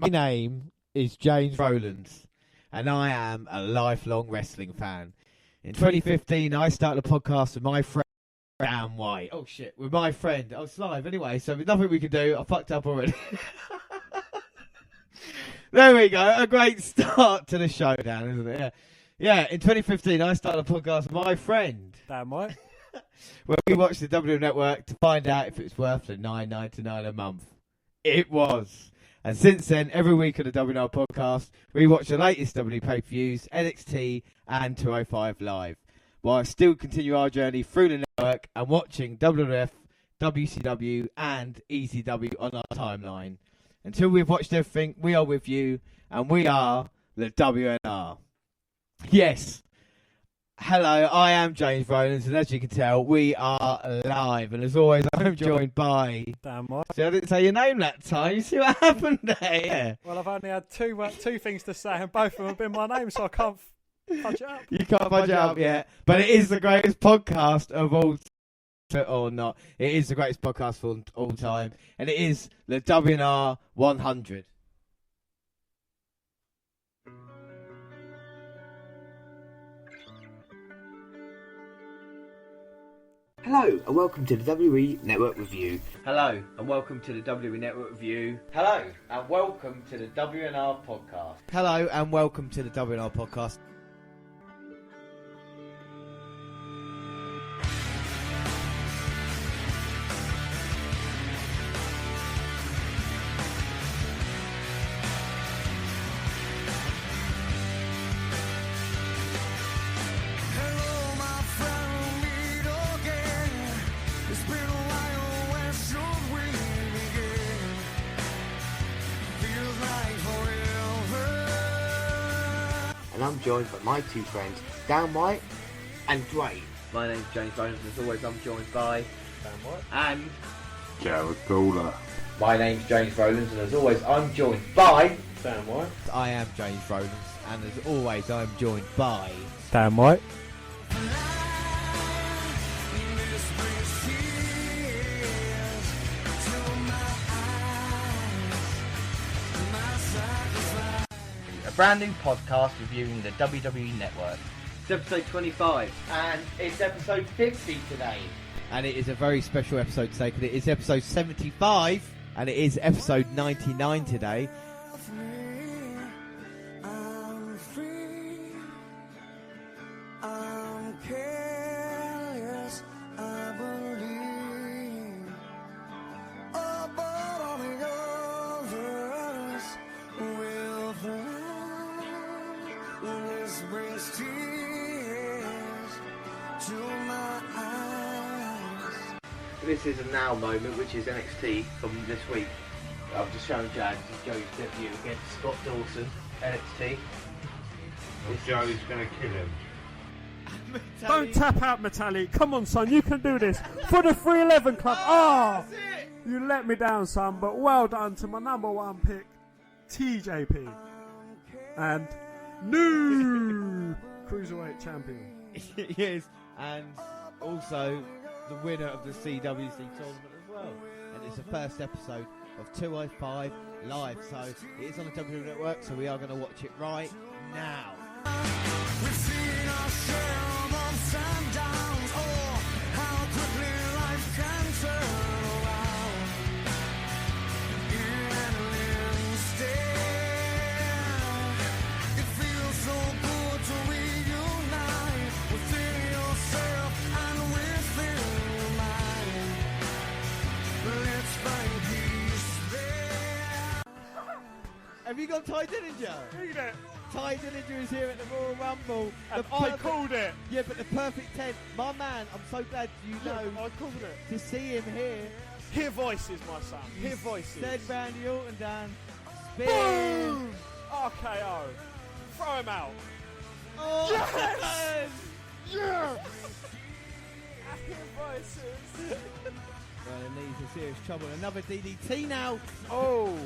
My name is James Rowlands, and I am a lifelong wrestling fan. In 2015, I started a podcast with my friend Dan White. Oh shit, with my friend. Oh, it's live anyway, so there's nothing we can do. I fucked up already. There we go. A great start to the show, Dan, isn't it? Yeah. In 2015, I started a podcast with my friend Dan White. where we watched the WNR Network to find out if it was worth the $9.99 a month. It was. And since then, every week on the WNR podcast, we watch the latest W pay-per-views, NXT and 205 Live, while still continue our journey through the network and watching WWF, WCW and ECW on our timeline. Until we've watched everything, we are with you, and we are the WNR. Yes. Hello, I am James Rowlands, and as you can tell, we are live. And as always, I'm joined by... Dan White. See, I didn't say your name that time. You see what happened there? Yeah. Well, I've only had two things to say, and both of them have been my name, so I can't fudge it up. You can't fudge it up yet. But it is the greatest podcast of all time. Or not. It is the greatest podcast of all time. And it is the WNR100. Hello and welcome to the WE Network Review. Hello and welcome to the WE Network Review. Hello and welcome to the WNR podcast. Hello and welcome to the WNR podcast. And I'm joined by my two friends, Dan White and Dwayne. My name's James Bones, and as always, I'm joined by Dan White. and Jared Gawler. my name's James Rowlands, and as always, I'm joined by Dan White. I am James Rowlands, and as always, I'm joined by Dan White. A brand new podcast reviewing the WWE Network. It's episode 25, and it's episode 50 today. And it is a very special episode today, because it is episode 75, and it is episode 99 today. This is a now moment, which is NXT from this week. I've just shown James Joey's debut against Scott Dawson, NXT. Joey's going to kill him. Don't tap out, Metallic. Come on, son, you can do this. For the 311 Club. Oh, you let me down, son, but well done to my number one pick, TJP. And new Cruiserweight Champion. Yes, and also the winner of the CWC tournament as well. And it's the first episode of 205 Live, so it is on the WWE Network, so we are going to watch it right now. We've seen our share of ups and downs, oh, how quickly life can turn around. In an instant, it feels so good to reunite within yourself and within your mind. Let's find peace there. Have you got Ty Dillinger? Read it. Ty Dillinger is here at the Royal Rumble. And I called it. Yeah, but the perfect 10. My man, I'm so glad you know I called it. to see him here. Hear voices, my son. Hear voices. Said Randy Orton down. Spin. Boom! RKO. Throw him out. Oh, Yes! Yes! I hear voices. Well, the knees are serious trouble. Another DDT now. Oh.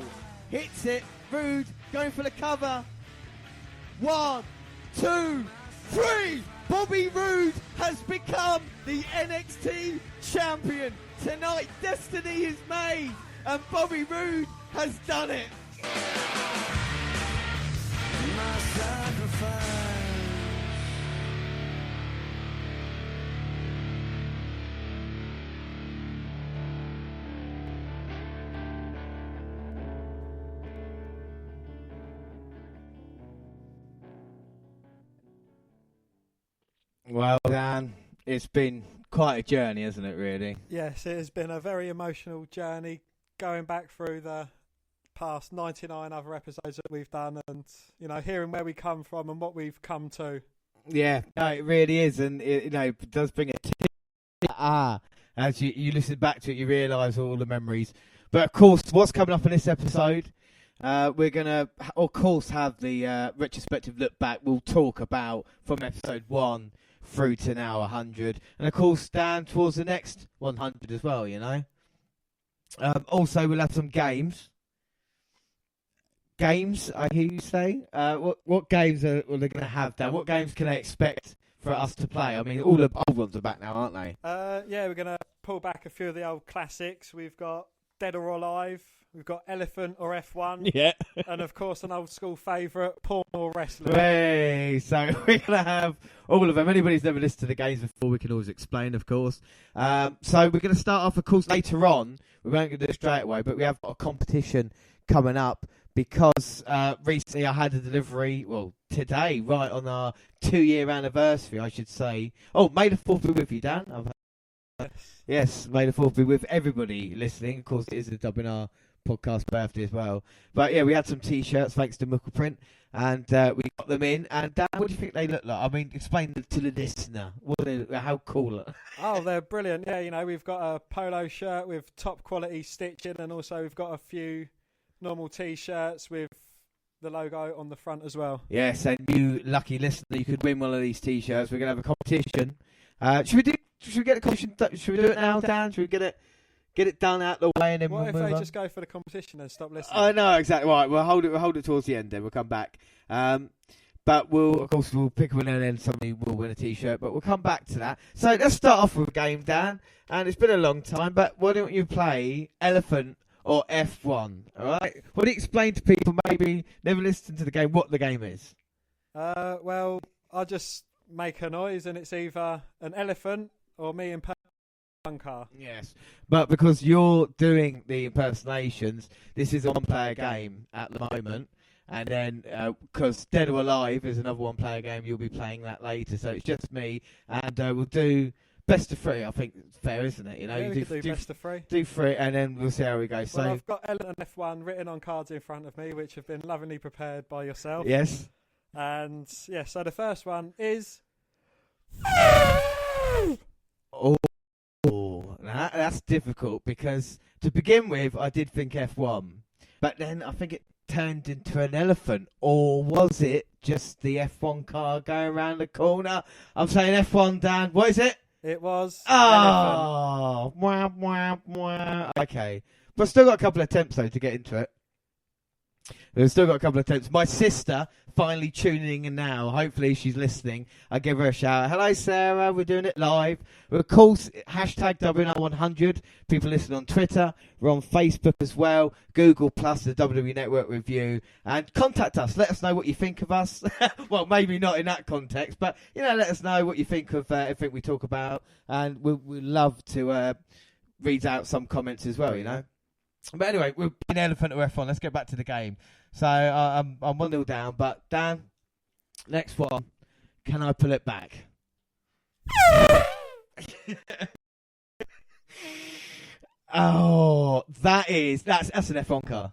Hits it. Rude. Going for the cover. 1, 2, 3. Bobby Roode has become the NXT champion. Tonight, destiny is made, and Bobby Roode has done it. Well, Dan, it's been quite a journey, hasn't it, really? Yes, it has been a very emotional journey going back through the past 99 other episodes that we've done and, hearing where we come from and what we've come to. Yeah, no, it really is. And, it does bring a as you listen back to it, you realise all the memories. But, of course, what's coming up in this episode? We're going to, of course, have the retrospective look back. We'll talk about from episode 1 through to now 100. And, of course, down towards the next 100 as well, Also, we'll have some games. Games, I hear you say. What games are they going to have, Dan? What games can they expect for us to play? I mean, all the old ones are back now, aren't they? Yeah, we're going to pull back a few of the old classics. We've got Dead or Alive. We've got Elephant or F1. Yeah. And, of course, an old school favourite, Porn or Wrestling. Hey, so we're going to have all of them. Anybody's never listened to the games before, we can always explain, of course. So we're going to start off, of course, later on. We won't do it straight away, but we have got a competition coming up because recently I had a delivery, today, right on our 2-year anniversary, I should say. Oh, May the 4th be with you, Dan. Yes, May the 4th be with everybody listening. Of course, it is the WNR podcast birthday as well. But yeah, we had some t-shirts thanks to Muckle Print, and we got them in. And Dan, what do you think they look like? I mean, explain them to the listener. How cool? Oh, they're brilliant. Yeah, we've got a polo shirt with top quality stitching, and also we've got a few normal t-shirts with the logo on the front as well. Yes, and you lucky listener, you could win one of these t-shirts. We're gonna have a competition. Should we get the competition? Should we do it now, Dan? Should we get it done out the way and then what we'll if move they on? just go for the competition and stop listening? I know, exactly. Right, we'll hold it towards the end then. We'll come back. But we'll pick one and then somebody will win a t-shirt, but we'll come back to that. So let's start off with a game, Dan. And it's been a long time, but why don't you play Elephant or F1? All right? What do you explain to people maybe never listened to the game what the game is? Well, I'll just make a noise and it's either an elephant or me in one car. Yes, but because you're doing the impersonations, this is a one-player game at the moment. And then, because Dead or Alive is another one-player game, you'll be playing that later. So it's just me, and we'll do best of 3. I think it's fair, isn't it? Yeah, we could do best of 3. Do 3, and then we'll see how we go. Well, So I've got Elephant and F1 written on cards in front of me, which have been lovingly prepared by yourself. Yes. And, yeah, so the first one is... Oh, that's difficult, because to begin with, I did think F1. But then I think it turned into an elephant, or was it just the F1 car going around the corner? I'm saying F1, Dan. What is it? It was elephant. Wah, wah, wah. Okay, but still got a couple of attempts though to get into it. We've still got a couple of attempts. My sister finally tuning in now. Hopefully she's listening. I'll give her a shout. Hello, Sarah. We're doing it live. Of course, hashtag WNR100. People listen on Twitter. We're on Facebook as well. Google Plus, the WWE Network Review. And contact us. Let us know what you think of us. Well, maybe not in that context, but, let us know what you think of everything we talk about. And we'd love to read out some comments as well, But anyway, we're playing Elephant or F1. Let's get back to the game. So I'm 1-0 down. But Dan, next one. Can I pull it back? Oh, that's an F1 car.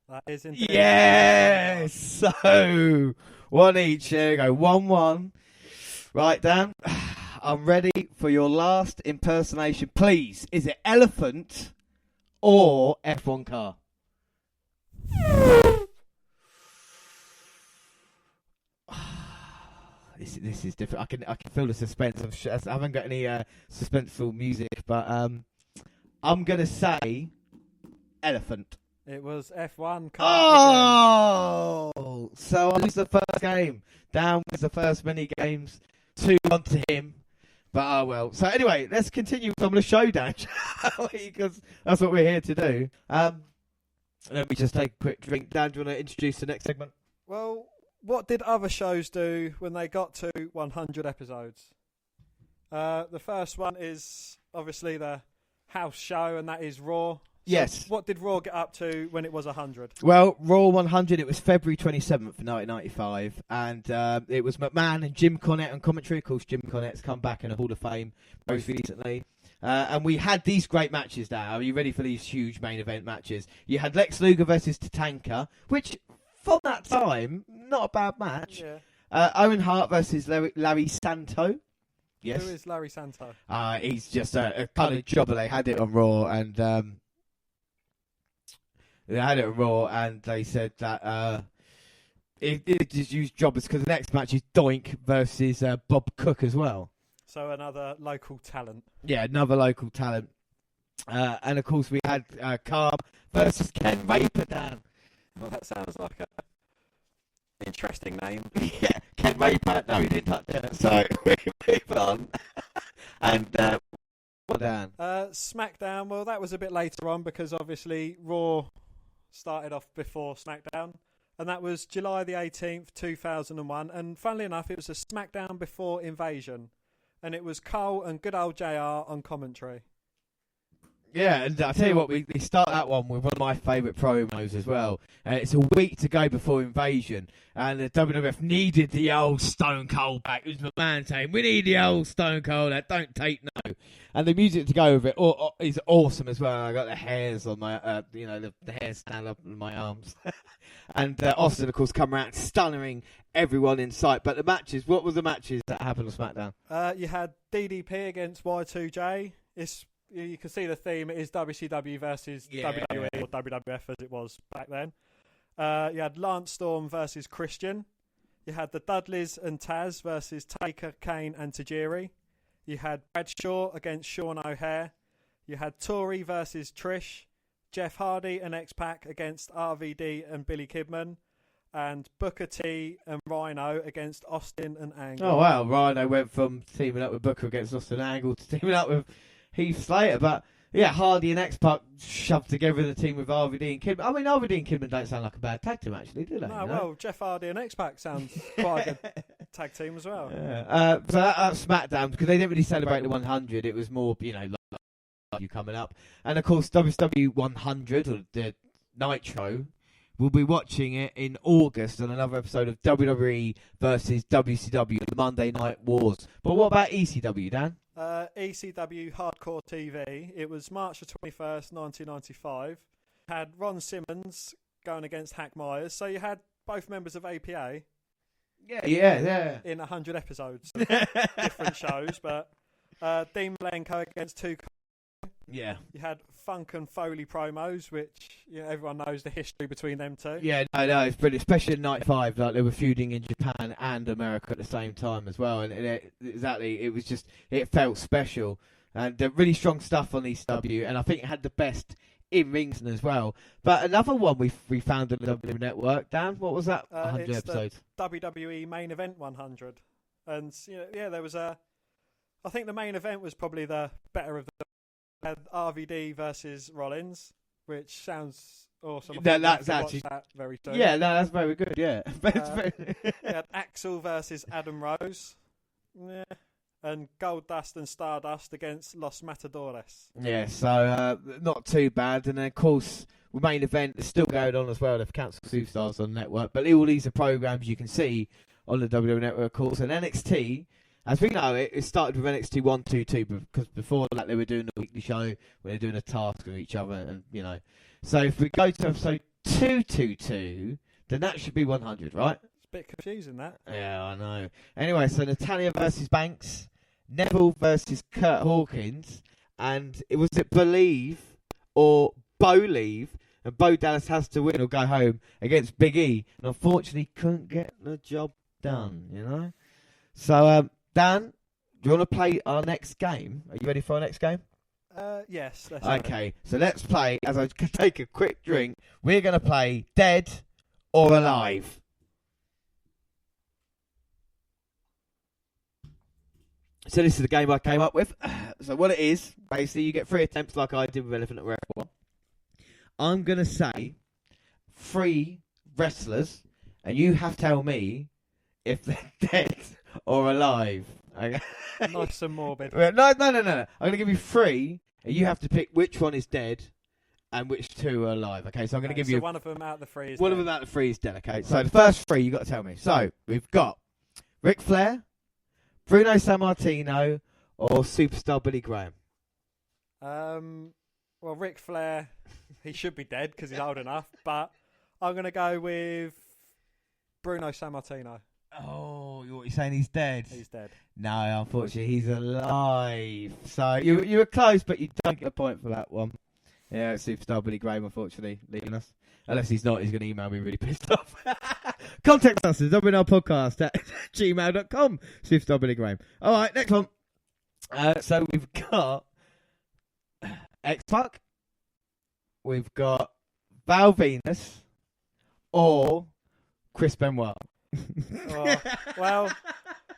That is indeed. Yes. So 1 each. Here we go. 1-1. Right, Dan. I'm ready for your last impersonation. Please, is it Elephant or F1 car? This is different. I can feel the suspense. I haven't got any suspenseful music, but I'm gonna say Elephant. It was F1 car. Oh, so I lose the first game. Dan wins the first mini games. 2-1 to him. But oh well. So anyway, let's continue from the showdown, shall we? Because that's what we're here to do. Let me just take a quick drink. Dan, do you want to introduce the next segment? Well, what did other shows do when they got to 100 episodes? The first one is obviously the house show, and that is Raw. Yes. What did Raw get up to when it was 100? Well, Raw 100, it was February 27th, 1995, and it was McMahon and Jim Cornette on commentary. Of course, Jim Cornette's come back in a Hall of Fame most recently. And we had these great matches now. Are you ready for these huge main event matches? You had Lex Luger versus Tatanka, which, for that time, not a bad match. Yeah. Owen Hart versus Larry Santo. Yes. Who is Larry Santo? He's just a kind of jobber. They had it on Raw, and they said that it just used jobbers because the next match is Doink versus Bob Cook as well. So another local talent. Yeah, another local talent. And of course we had Carb versus Ken Raper, Dan. Well, that sounds like an interesting name. Yeah, Ken Raper. No, he didn't touch it. So we move on. And Dan. SmackDown, well, that was a bit later on because obviously Raw started off before SmackDown. And that was July the 18th, 2001. And funnily enough, it was a SmackDown before Invasion. And it was Cole and good old JR on commentary. Yeah, and I'll tell you what, we start that one with one of my favourite promos as well. It's a week to go before Invasion, and the WWF needed the old Stone Cold back. It was McMahon saying, we need the old Stone Cold, that don't take no. And the music to go with it is awesome as well. I got the hairs on my, the hairs stand up on my arms. And Austin, of course, come around stunning everyone in sight. But the matches, what were the matches that happened on SmackDown? You had DDP against Y2J. You can see the theme. It is WCW versus WWE or WWF as it was back then. You had Lance Storm versus Christian. You had the Dudleys and Taz versus Taker, Kane and Tajiri. You had Bradshaw against Sean O'Hare. You had Tori versus Trish. Jeff Hardy and X-Pac against RVD and Billy Kidman. And Booker T and Rhino against Austin and Angle. Oh, wow. Rhino went from teaming up with Booker against Austin and Angle to teaming up with Heath Slater. But, yeah, Hardy and X-Pac shoved together the team with RVD and Kidman. I mean, RVD and Kidman don't sound like a bad tag team, actually, do they? No, well, Jeff Hardy and X-Pac sounds quite a good tag team as well. Yeah. So that's SmackDown, because they didn't really celebrate the 100. It was more, like you coming up. And, of course, WCW 100, or the Nitro, we'll be watching it in August on another episode of WWE versus WCW, the Monday Night Wars. But what about ECW, Dan? ECW Hardcore TV. It was March the 21st, 1995. Had Ron Simmons going against Hack Myers. So you had both members of APA. Yeah. In 100 episodes. Different shows. But Dean Malenko against Two. Yeah. You had Funk and Foley promos, which everyone knows the history between them two. Yeah, no, it's brilliant. Especially in '95, like they were feuding in Japan and America at the same time as well. And it felt special. And really strong stuff on ECW. And I think it had the best in rings as well. But another one we found on the WWE Network, Dan, what was that? 100 episodes. WWE Main Event 100. And there was I think the main event was probably the better of the. Had RVD versus Rollins, which sounds awesome. That's actually that very soon. Yeah, no, that's very good. Yeah. You had Axel versus Adam Rose, and Goldust and Stardust against Los Matadores. Yeah, so not too bad. And then of course, the main event is still going on as well. They've cancelled Superstars on the network, but all these are programs you can see on the WWE Network, of course. And NXT. As we know, it started with NXT 122 because before that they were doing the weekly show where they're doing a task with each other, and So if we go to episode 222, then that should be 100, right? It's a bit confusing, that. Yeah, I know. Anyway, so Natalya versus Banks, Neville versus Kurt Hawkins, and was it Believe or Bo Leave? And Bo Dallas has to win or go home against Big E, and unfortunately couldn't get the job done. So. Dan, do you want to play our next game? Are you ready for our next game? Yes. Okay, so let's play. As I take a quick drink, we're going to play Dead or Alive. So this is the game I came up with. So what it is, basically, you get 3 attempts like I did with Elephant at Wrestling. I'm going to say 3 wrestlers, and you have to tell me if they're dead or alive. Okay. Nice and morbid. No. I'm going to give you 3, and you have to pick which one is dead and which 2 are alive. Okay, so I'm going to give so you one of them out of the 3 is one dead. of them out of the 3 is dead. Okay, so the first 3 you got to tell me. So we've got Ric Flair, Bruno Sammartino, or Superstar Billy Graham. Well, Ric Flair, he should be dead because he's old enough, but I'm going to go with Bruno Sammartino. Oh, you're saying he's dead? He's dead. No, unfortunately, he's alive. So you were close, but you don't get a point for that one. Yeah, Superstar Billy Graham, unfortunately, leaving us. Unless he's not, he's going to email me really pissed off. Contact us at WNR podcast at gmail.com. Superstar Billy Graham. All right, next one. So we've got X-Pac. We've got Val Venus or Chris Benoit. Well,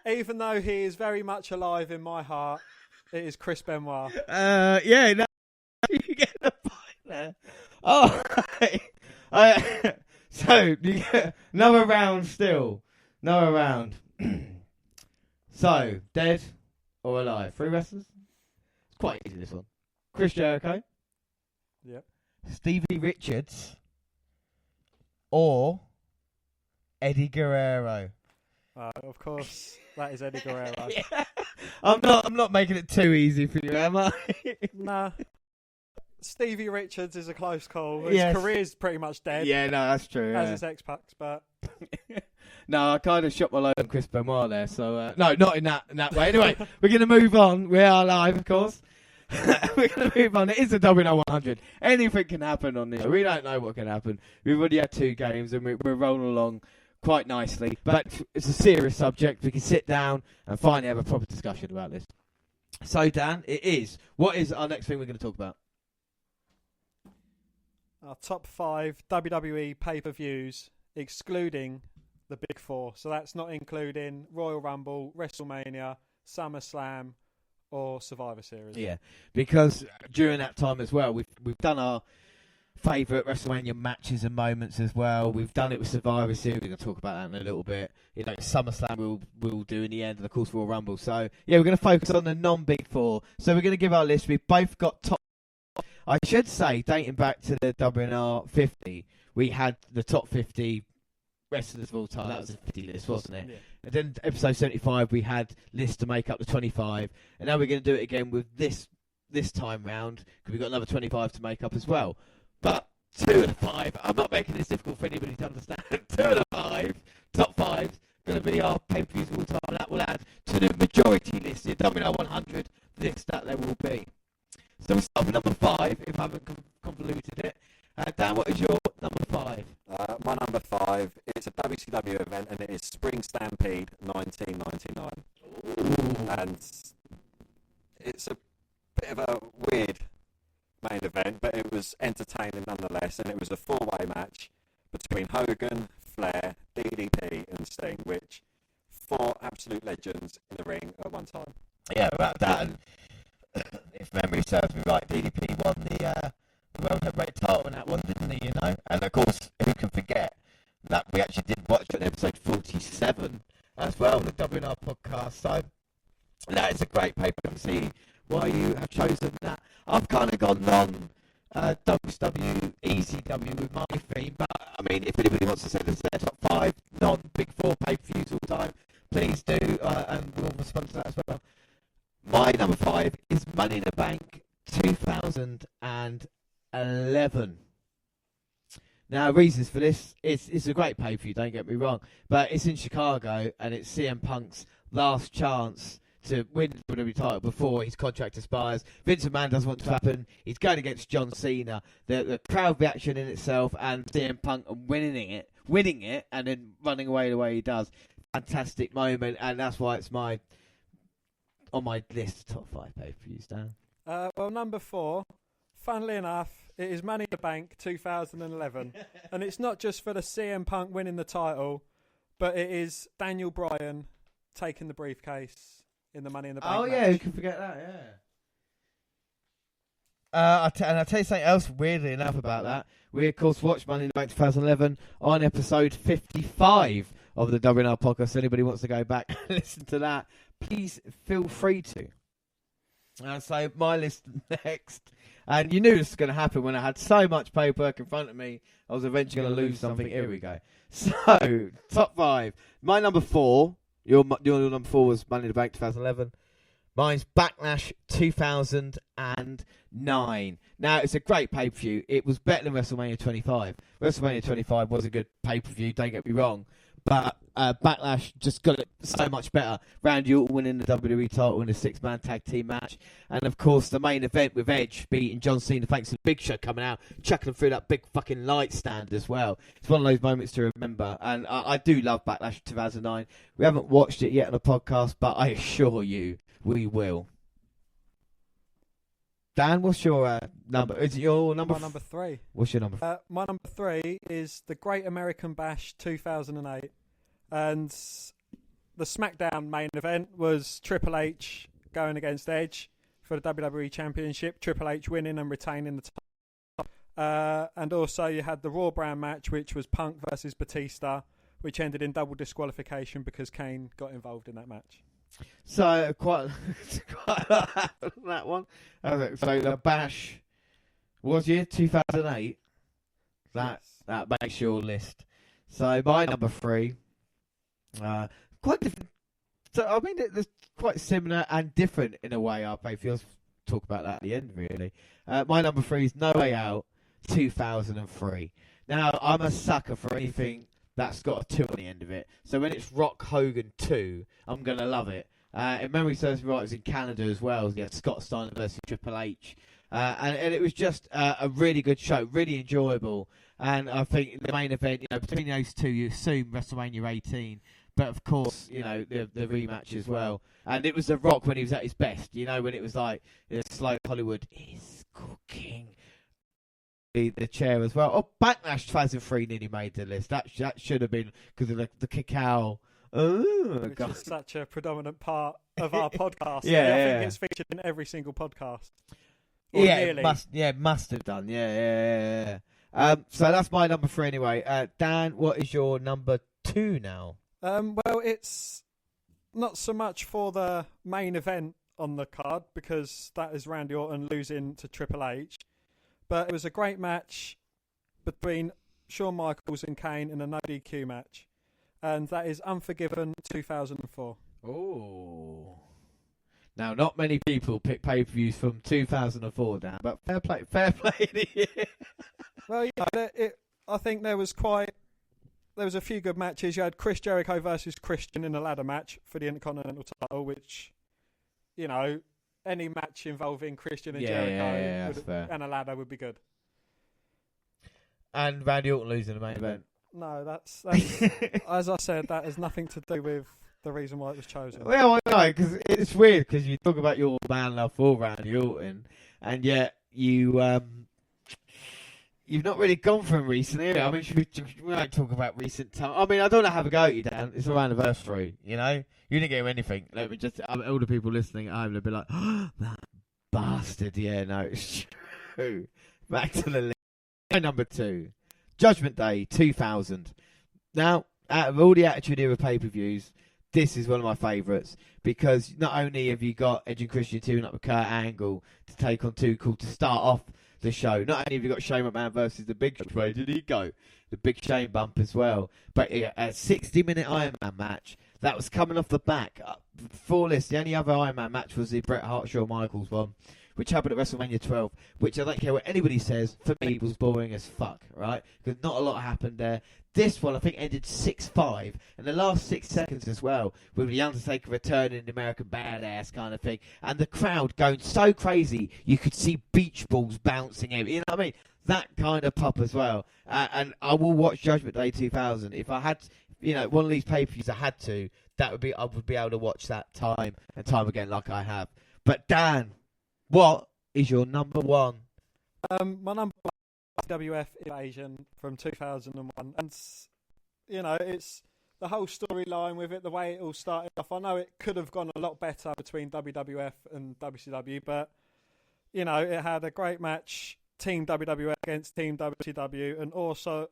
even though he is very much alive in my heart, it is Chris Benoit. Yeah, no, you get the point there. Oh, so you get another round still. Another round. So, dead or alive? 3 wrestlers? It's quite easy, this one. Chris Jericho. Yep. Stevie Richards. Or Eddie Guerrero. Of course, that is Eddie Guerrero. Yeah. I'm not making it too easy for you, am I? Nah. Stevie Richards is a close call. His Yes. career's pretty much dead. Yeah, no, that's true. As Yeah. his X-Pacs, but No, I kind of shot my load on Chris Benoit there, so no, not in that way. Anyway, we're going to move on. We are live, of course. We're going to move on. It is the WNR100. Anything can happen on this. We don't know what can happen. We've already had 2 games, and we're rolling along quite nicely. But it's a serious subject. We can sit down and finally have a proper discussion about this. So, Dan, it is. What is our next thing we're going to talk about? our top 5 WWE pay-per-views, excluding the Big 4. So that's not including Royal Rumble, WrestleMania, SummerSlam, or Survivor Series. Yeah, because during that time as well, we've done our favourite WrestleMania matches and moments as well. We've done it with Survivor Series. We're going to talk about that in a little bit. You know, SummerSlam we'll do in the end, and of course Royal Rumble. So yeah, we're going to focus on the non-Big 4. So we're going to give our list. We've both got top. I should say, dating back to the WNR 50, we had the top 50 wrestlers of all time. That was a 50 list, wasn't it? Yeah. And then episode 75, we had lists to make up the 25. And now we're going to do it again with this time round, because we've got another 25 to make up as well. But 2 of the 5, I'm not making this difficult for anybody to understand. 2 of the 5, top 5, going to be our pay-per-views of all time. And that will add to the majority list, the WNR100 list that there will be. So we start with number 5, if I haven't convoluted it. Dan, what is your number 5? My number 5 is a WCW event, and it is Spring Stampede 1999. Ooh. And it's a bit of a weird main event, but it was entertaining nonetheless, and it was a 4-way match between Hogan, Flair, DDP, and Sting, which 4 absolute legends in the ring at one time. Yeah, about that. And if memory serves me right, DDP won the World Heavyweight title in that one, didn't he? You know, and of course, who can forget that we actually did watch it in episode 47 as well on the WNR podcast. So that is a great paper. I see why you have chosen that. I've kind of gone WCW, ECW with my theme, but I mean, if anybody wants to send us their top 5 non-Big 4 pay-per-views all time, please do, and we'll respond to that as well. My number 5 is Money in the Bank 2011. Now, reasons for this, it's a great pay-per-view, don't get me wrong, but it's in Chicago, and it's CM Punk's last chance to win the WWE title before his contract expires. Vince McMahon doesn't want it to happen. He's going against John Cena. The crowd reaction in itself, and CM Punk winning it, and then running away the way he does. Fantastic moment, and that's why it's on my list top 5 pay-per-views, Dan. Well, number 4, funnily enough, it is Money in the Bank 2011. And it's not just for the CM Punk winning the title, but it is Daniel Bryan taking the briefcase in the Money in the Bank match. Who can forget that, yeah. And I'll tell you something else weirdly enough about that. We, of course, watched Money in the Bank 2011 on episode 55 of the WNR podcast. If anybody wants to go back and listen to that, please feel free to. So my list next, and you knew this was going to happen when I had so much paperwork in front of me. I was eventually going to lose something. Here we go. So top 5. My number 4. Your number 4 was Money in the Bank 2011. Mine's Backlash 2009. Now, it's a great pay-per-view. It was better than WrestleMania 25. WrestleMania 25 was a good pay-per-view, don't get me wrong. But Backlash just got it so much better. Randy Orton winning the WWE title in a 6-man tag team match. And, of course, the main event with Edge beating John Cena thanks to the Big Show coming out, chucking him through that big fucking light stand as well. It's one of those moments to remember. And I do love Backlash 2009. We haven't watched it yet on the podcast, but I assure you, we will. Dan, what's your number? Is it your number? My number 3. What's your number? My number 3 is the Great American Bash 2008. And the SmackDown main event was Triple H going against Edge for the WWE Championship. Triple H winning and retaining the title. And also you had the Raw brand match, which was Punk versus Batista, which ended in double disqualification because Kane got involved in that match. So quite that one. So the Bash was year 2008. That makes your list. So my number 3, quite different. So I mean, it's quite similar and different in a way. Our pay-per-views. Talk about that at the end, really. My number 3 is No Way Out 2003. Now I'm a sucker for anything that's got a 2 on the end of it. So when it's Rock Hogan 2, I'm going to love it. If memory serves me right, it was in Canada as well. Yeah, Scott Steiner versus Triple H. And it was just a really good show, really enjoyable. And I think the main event, between those two, you assume WrestleMania 18. But of course, the rematch as well. And it was The Rock when he was at his best, when it was like, slow Hollywood is cooking. The chair as well. Oh, Backlash 2003 nearly made the list. That should have been because of the cacao. Oh, which is such a predominant part of our podcast. I think it's featured in every single podcast. Or nearly. Must have done. Yeah. So that's my number 3 anyway. Dan, what is your number 2 now? Well, it's not so much for the main event on the card because that is Randy Orton losing to Triple H. But it was a great match between Shawn Michaels and Kane in a no DQ match. And that is Unforgiven 2004. Oh. Now, not many people pick pay-per-views from 2004, Dan, but fair play to you. Well, I think there was a few good matches. You had Chris Jericho versus Christian in a ladder match for the Intercontinental title, which, any match involving Christian and Jericho and a ladder would be good. And Randy Orton losing the main event. No, that's as I said, that has nothing to do with the reason why it was chosen. Well, I know, because it's weird, because you talk about your man love for Randy Orton, and yet you've not really gone for him recently. I mean, we won't talk about recent time. I mean, I don't know how to go at you, Dan. It's our anniversary, You didn't get him anything. Let me just, all the people listening at home, they'll be like, oh, that bastard. Yeah, no, it's true. Back to the list. Number 2, Judgment Day 2000. Now, out of all the Attitude Era pay-per-views, this is one of my favourites because not only have you got Edge and Christian teaming up with Kurt Angle to take on Too Cool to start off the show, not only have you got Shane McMahon versus the Big Show, where did he go? The Big Shane bump as well. But a 60-minute Iron Man match that was coming off the back. Before this, the only other Iron Man match was the Bret Hart Shawn Michaels one, which happened at WrestleMania 12, which I don't care what anybody says, for me was boring as fuck, right? Because not a lot happened there. This one, I think, ended 6-5, and the last 6 seconds as well, with The Undertaker returning the American Badass kind of thing, and the crowd going so crazy, you could see beach balls bouncing out. You know what I mean? That kind of pop as well. And I will watch Judgment Day 2000. If I had, one of these pay-per-views I had to, I would be able to watch that time and time again like I have. But Dan, what is your number 1? My number 1 is WF Invasion from 2001. And, it's the whole storyline with it, the way it all started off. I know it could have gone a lot better between WWF and WCW, but, it had a great match, Team WWF against Team WCW, and also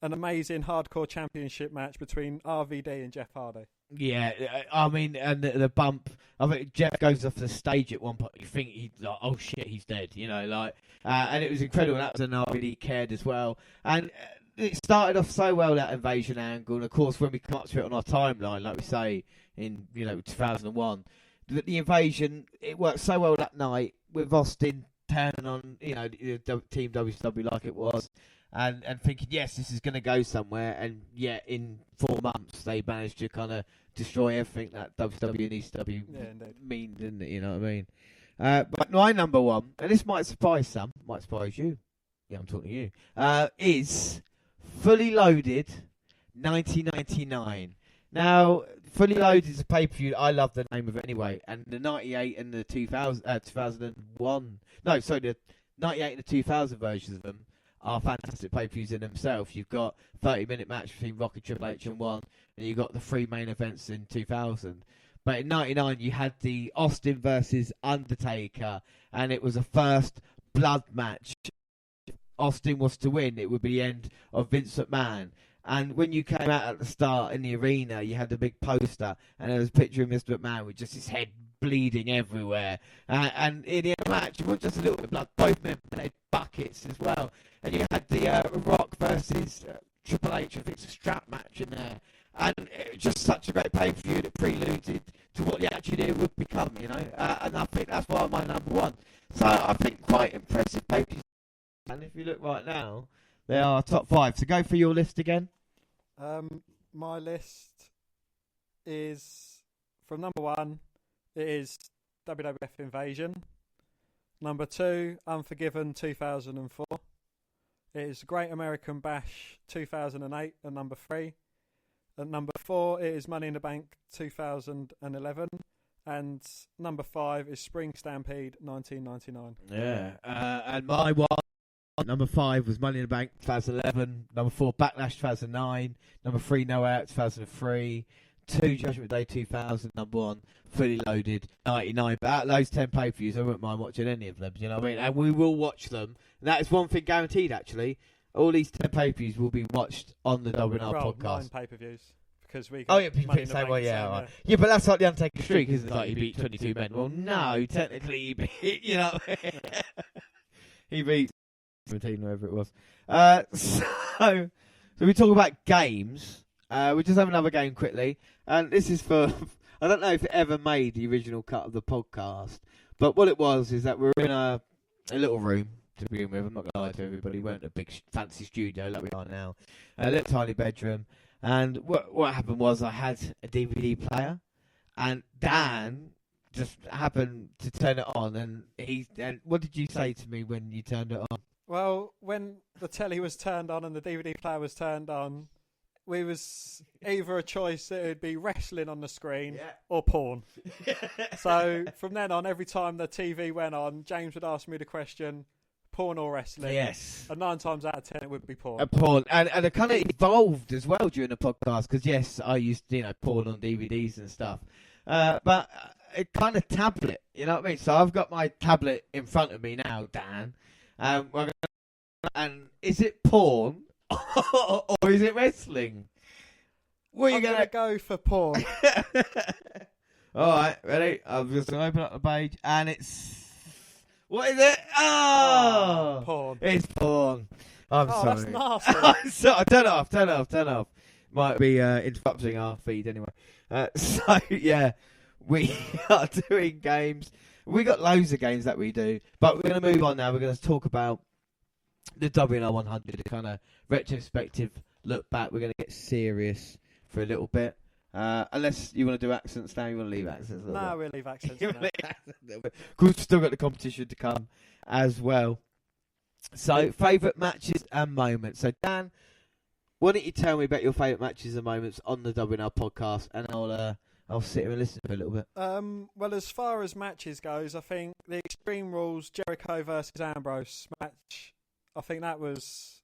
an amazing hardcore championship match between RVD and Jeff Hardy. Yeah, I mean, and the bump. I think Jeff goes off the stage at one point. You think he's like, oh shit, he's dead. You know, like, and it was incredible. That was a night really cared as well. And it started off so well, that invasion angle. And of course, when we come up to it on our timeline, like we say in 2001, the invasion, it worked so well that night with Austin turning on Team WCW like it was. And thinking, yes, this is going to go somewhere. And yet, in 4 months, they managed to kind of destroy everything that WWE and ECW mean, didn't it? You know what I mean? But my number one, and this might surprise some, might surprise you. Yeah, I'm talking to you. Is Fully Loaded 1999. Now, Fully Loaded is a pay-per-view. I love the name of it anyway. And the 98 and the 2001. No, sorry, the 98 and the 2000 versions of them are fantastic pay-per-views in themselves. You've got 30-minute match between Rocky, Triple H and 1, and you've got the 3 main events in 2000. But in 99, you had the Austin versus Undertaker, and it was a first blood match. Austin was to win. It would be the end of Vince McMahon. And when you came out at the start in the arena, you had the big poster, and there was a picture of Mr. McMahon with just his head bleeding everywhere. And in the match, it wasn't just a little bit of blood. Both men had buckets as well. And you had the Rock versus Triple H. I think it's a strap match in there. And it was just such a great pay-per-view that preluded to what the Attitude Era would become, you know. And I think that's why my number one. So I think quite impressive pay-per-views. And if you look right now, they are top 5. So go for your list again. My list is from number 1. It is WWF Invasion. Number 2, Unforgiven 2004. It is Great American Bash 2008 at number 3. At number 4, it is Money in the Bank 2011. And number 5 is Spring Stampede 1999. Yeah. And my one, number 5 was Money in the Bank 2011. Number 4, Backlash 2009. Number 3, No Out 2003. 2, Judgment Day 2000. Number 1, Fully Loaded 99. But out of those 10 pay-per-views, I wouldn't mind watching any of them. You know what I mean? And we will watch them. And that is one thing guaranteed, actually. All these 10 pay-per-views will be watched on the WNR podcast. 9 pay-per-views. Because we people say, well, yeah. Yeah, but that's like the Undertaker streak, isn't it? Like, he beat 22 men. Well, no, technically he beat, you know. He beat 17, whatever it was. So we talk about games. We just have another game quickly. And this is for, I don't know if it ever made the original cut of the podcast, but what it was is that we're in a little room to begin with. I'm not going to lie to everybody. We weren't a big fancy studio like we are now. A little tiny bedroom. And what happened was I had a DVD player, and Dan just happened to turn it on. And what did you say to me when you turned it on? Well, when the telly was turned on and the DVD player was turned on, we was either a choice that it would be wrestling on the screen or porn. So from then on, every time the TV went on, James would ask me the question, porn or wrestling? Yes. And 9 times out of 10 it would be porn. Porn. And it kind of evolved as well during the podcast, because yes, I used, porn on DVDs and stuff. But it kind of tablet, you know what I mean? So I've got my tablet in front of me now, Dan. And is it porn or is it wrestling? What are you going to go for porn? Alright, ready? I'm just going to open up the page, and it's... What is it? Oh! Porn. It's porn. I'm sorry. That's nasty. So, turn off. Might be interrupting our feed anyway. So, yeah, we are doing games. We got loads of games that we do, but we're going to move on now. We're going to talk about the WNR100, a kind of retrospective look back. We're going to get serious for a little bit. Unless you want to do accents now, you want to leave accents a little bit. No, we'll leave accents. Because we've still got the competition to come as well. So, favourite matches and moments. So, Dan, why don't you tell me about your favourite matches and moments on the WNR podcast, and I'll sit here and listen for a little bit. Well, as far as matches goes, I think the Extreme Rules Jericho versus Ambrose match, I think that was,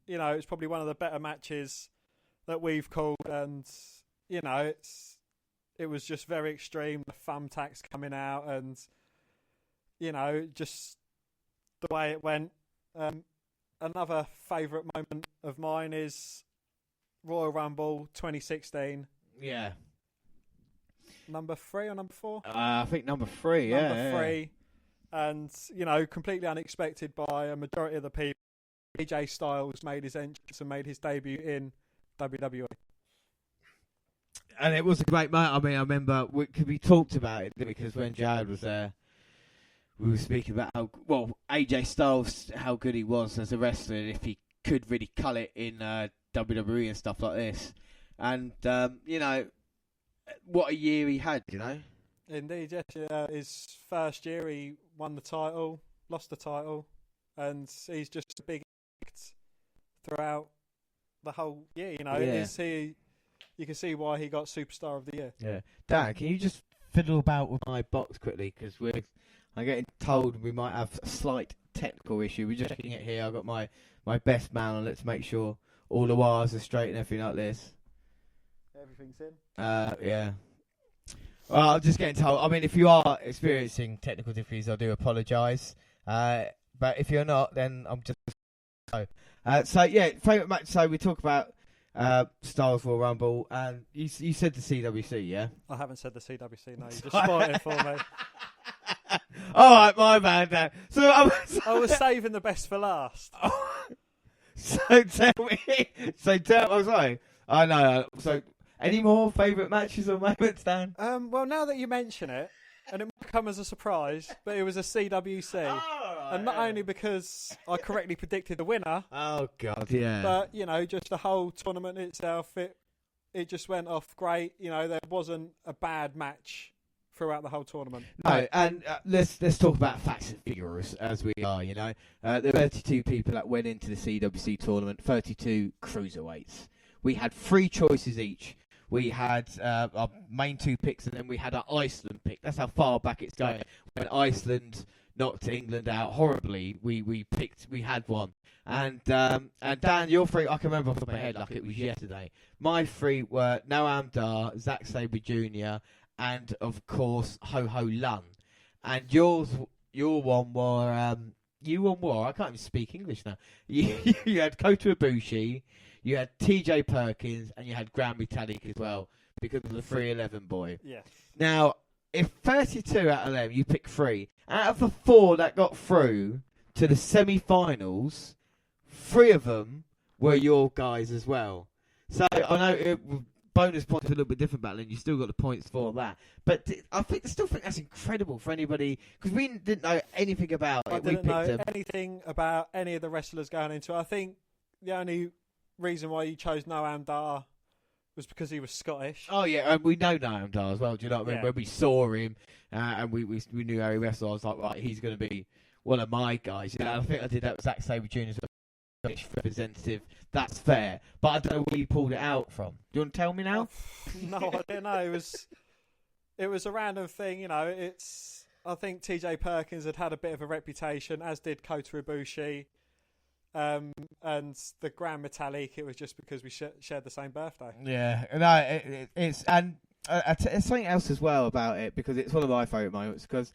it's probably one of the better matches that we've called, and it was just very extreme. The thumbtacks coming out, and just the way it went. Another favourite moment of mine is Royal Rumble 2016. Yeah. number 3 or number 4? I think number 3, yeah. Number 3. And, you know, completely unexpected by a majority of the people. AJ Styles made his entrance and made his debut in WWE. And it was a great moment. I mean, I remember we talked about it because when Jared was there, we were speaking about AJ Styles, how good he was as a wrestler, and if he could really cull it in WWE and stuff like this. And, you know, what a year he had, you know? Indeed, yes. His first year, he won the title, lost the title, and he's just a big act throughout the whole year, you know? Yeah. You can see why he got Superstar of the Year. Yeah. Dan, can you just fiddle about with my box quickly? Because I'm getting told we might have a slight technical issue. We're just checking it here. I've got my best man on it to make sure all the wires are straight and everything like this. Everything's in? Yeah. Well, I'm just getting told. I mean, if you are experiencing technical difficulties, I do apologise. But if you're not, then I'm just... So, yeah, favourite match. So we talk about Styles Royal Rumble, and you said the CWC, yeah? I haven't said the CWC, no. You just spoiled it for me. All right, my bad, Dan. So I was saving the best for last. So tell me. I'm sorry. I know. So, any more favourite matches or moments, Dan? Well, now that you mention it, and it might come as a surprise, but it was a CWC. And not only because I correctly predicted the winner. Oh, God, yeah. But, you know, just the whole tournament itself, it just went off great. You know, there wasn't a bad match throughout the whole tournament. No, and let's talk about facts and figures as we are, you know. There were 32 people that went into the CWC tournament, 32 cruiserweights. We had 3 choices each. We had our main 2 picks, and then we had our Iceland pick. That's how far back it's going. When Iceland knocked England out horribly, we had one. And Dan, your 3, I can remember off the top of my head like it was yesterday. My 3 were Noam Dar, Zack Sabre Jr., and of course Ho Ho Lun. And your one were I can't even speak English now. You had Kota Ibushi, you had TJ Perkins, and you had Grand Metalik as well because of the 311 boy. Yes. Now, if 32 out of them you pick 3, out of the 4 that got through to the semi-finals, 3 of them were your guys as well. So I know bonus points are a little bit different back then. You still got the points for that, but I still think that's incredible for anybody because we didn't know anything about it. I didn't know anything about any of the wrestlers going into it. I think the only reason why you chose Noam Dar was because he was Scottish. Oh yeah, and we know Noam Dar as well. Do you know what I mean? Yeah. When we saw him and we knew how he wrestled, I was like, right, he's going to be one of my guys. You know, I think I did that with Zack Sabre Jr. as well. Scottish representative. That's fair, but I don't know where you pulled it out from. Do you want to tell me now? No, I don't know. It was a random thing, you know. I think TJ Perkins had a bit of a reputation, as did Kota Ibushi, and the Grand Metalik. It was just because we shared the same birthday. Yeah, no, it's and it's something else as well about it because it's one of my favourite moments because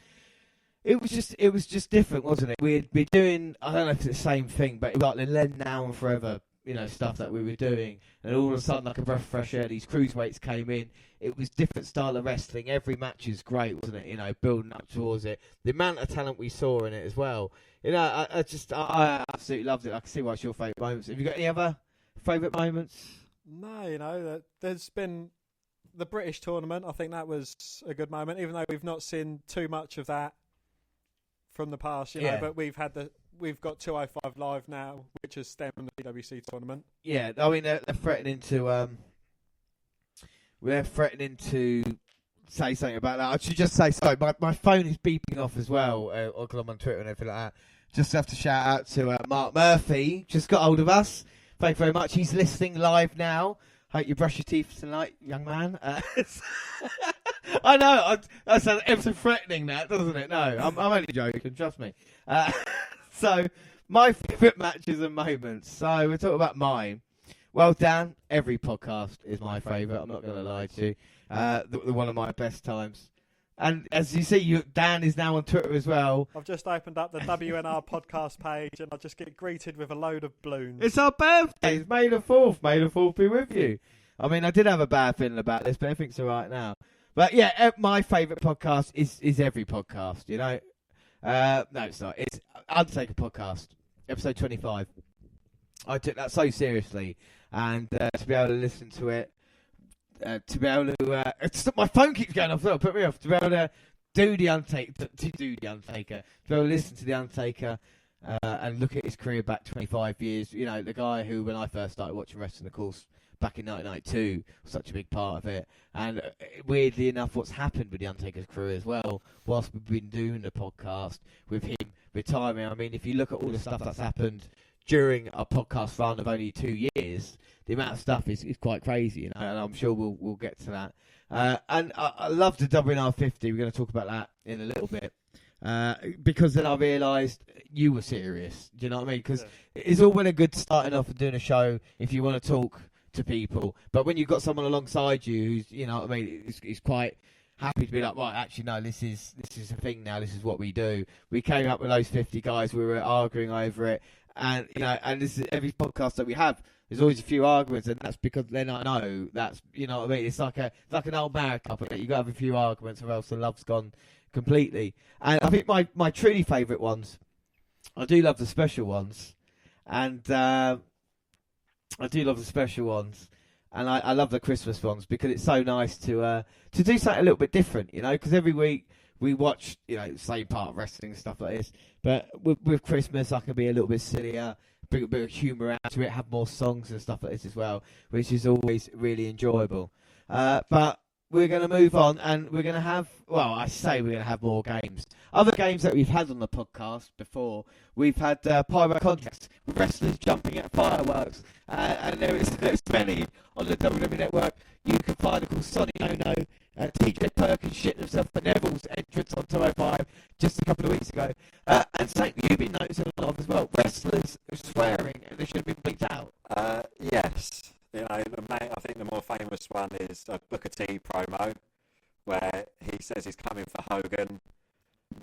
it was just different, wasn't it? We'd be doing, I don't know if it's the same thing, but like the Len Now and Forever, you know, stuff that we were doing, and all of a sudden, like a breath of fresh air, these cruiserweights came in. It was different style of wrestling. Every match is great, wasn't it? You know, building up towards it. The amount of talent we saw in it as well. You know, I absolutely loved it. I can see why it's your favourite moments. Have you got any other favourite moments? No, you know, there's been the British tournament. I think that was a good moment, even though we've not seen too much of that from the past, you know, but we've got 205 Live now, which has stemmed from the PWC tournament. Yeah, I mean they're threatening to say something about that. I should just say sorry. My phone is beeping off as well because I'm on Twitter and everything like that. Just have to shout out to Mark Murphy. Just got hold of us. Thank you very much. He's listening live now. Hope you brush your teeth tonight, young man. I know, that sounds ever threatening, that, doesn't it? No, I'm only joking, trust me. So, my favourite matches and moments. So, we're talking about mine. Well, Dan, every podcast is my favourite, I'm not going to lie to you. One of my best times. And as you see, Dan is now on Twitter as well. I've just opened up the WNR podcast page and I just get greeted with a load of balloons. It's our birthday. It's May the 4th. May the 4th be with you. I mean, I did have a bad feeling about this, but everything's all right now. But yeah, my favourite podcast is every podcast, you know. No, it's not. It's Undertaker podcast, episode 25. I took that so seriously, and to be able to listen to it, to be able to, my phone keeps going off. Put me off. To be able to do the Undertaker, to be able to listen to the Undertaker, and look at his career back 25 years. You know, the guy who, when I first started watching wrestling, of course, back in 1992, was such a big part of it. And weirdly enough, what's happened with the Undertaker's career as well, whilst we've been doing the podcast with him retiring. I mean, if you look at all the stuff that's happened during a podcast run of only 2 years, the amount of stuff is quite crazy, you know, and I'm sure we'll get to that. And I love the WNR100. We're going to talk about that in a little bit. Because then I realised you were serious. Do you know what I mean? Because it's all well and good starting off and doing a show if you want to talk to people, but when you've got someone alongside you who's, you know what I mean, is quite happy to be like, right, actually no, this is a thing now. This is what we do. We came up with those 50 guys. We were arguing over it, and you know, and this is every podcast that we have. There's always a few arguments, and that's because then I know that's, you know what I mean. It's like an old married couple. You got to have a few arguments, or else the love's gone completely. And I think my truly favourite ones, I do love the special ones, and I do love the special ones, and I love the Christmas ones because it's so nice to do something a little bit different, you know. Because every week we watch, you know, the same part of wrestling and stuff like this, but with Christmas I can be a little bit sillier, bring a bit of humour out to it, have more songs and stuff like this as well, which is always really enjoyable. But we're going to move on, and we're going to have, well, I say we're going to have more games. Other games that we've had on the podcast before, we've had pyro contests, wrestlers jumping at fireworks, and there's many on the WWE Network. You can find, of course, Sonny Ono, TJ Perkins shitting himself for Neville's entrance on 205 just a couple of weeks ago. And something you've been noticing a lot of as well, wrestlers swearing, and they should have been bleeped out. Yes. You know, I think the more famous one is a Booker T promo, where he says he's coming for Hogan,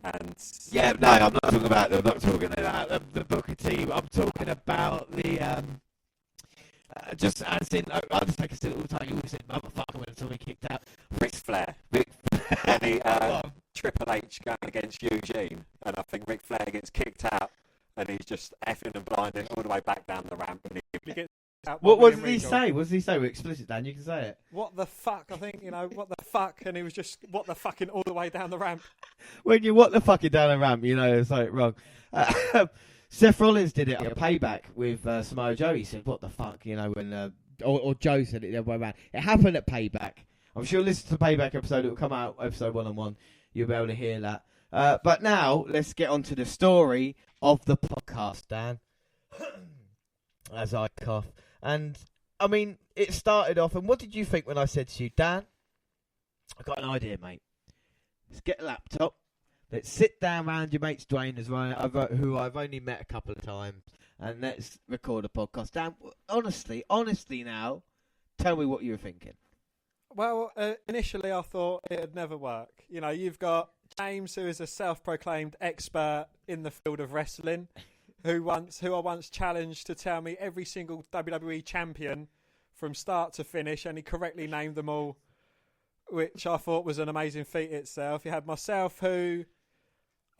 and yeah, no, I'm not talking about that. I'm not talking about the Booker T. I'm talking about the just as in Undertaker said all the time. You always said motherfucker when somebody kicked out. Ric Flair. And he, Triple H going against Eugene, and I think Ric Flair gets kicked out, and he's just effing and blinding all the way back down the ramp, and he gets. What did he say? What did he say? We're explicit, Dan. You can say it. What the fuck? I think, you know, what the fuck? And he was just, what the fucking all the way down the ramp. When you what the fucking down the ramp, you know, it's like wrong. Seth Rollins did it on a Payback with Samoa Joe. He said, what the fuck, you know, when, or Joe said it the other way around. It happened at Payback. I'm sure listen to the Payback episode. It will come out, episode 1-on-1. You'll be able to hear that. But now, let's get on to the story of the podcast, Dan. As I cough. And, I mean, it started off, and what did you think when I said to you, Dan, I've got an idea, mate. Let's get a laptop. Let's sit down round your mates, Dwayne, as well, who I've only met a couple of times, and let's record a podcast. Dan, honestly now, tell me what you were thinking. Well, initially I thought it'd never work. You know, you've got James, who is a self-proclaimed expert in the field of wrestling, who I once challenged to tell me every single WWE champion from start to finish, and he correctly named them all, which I thought was an amazing feat itself. You had myself, who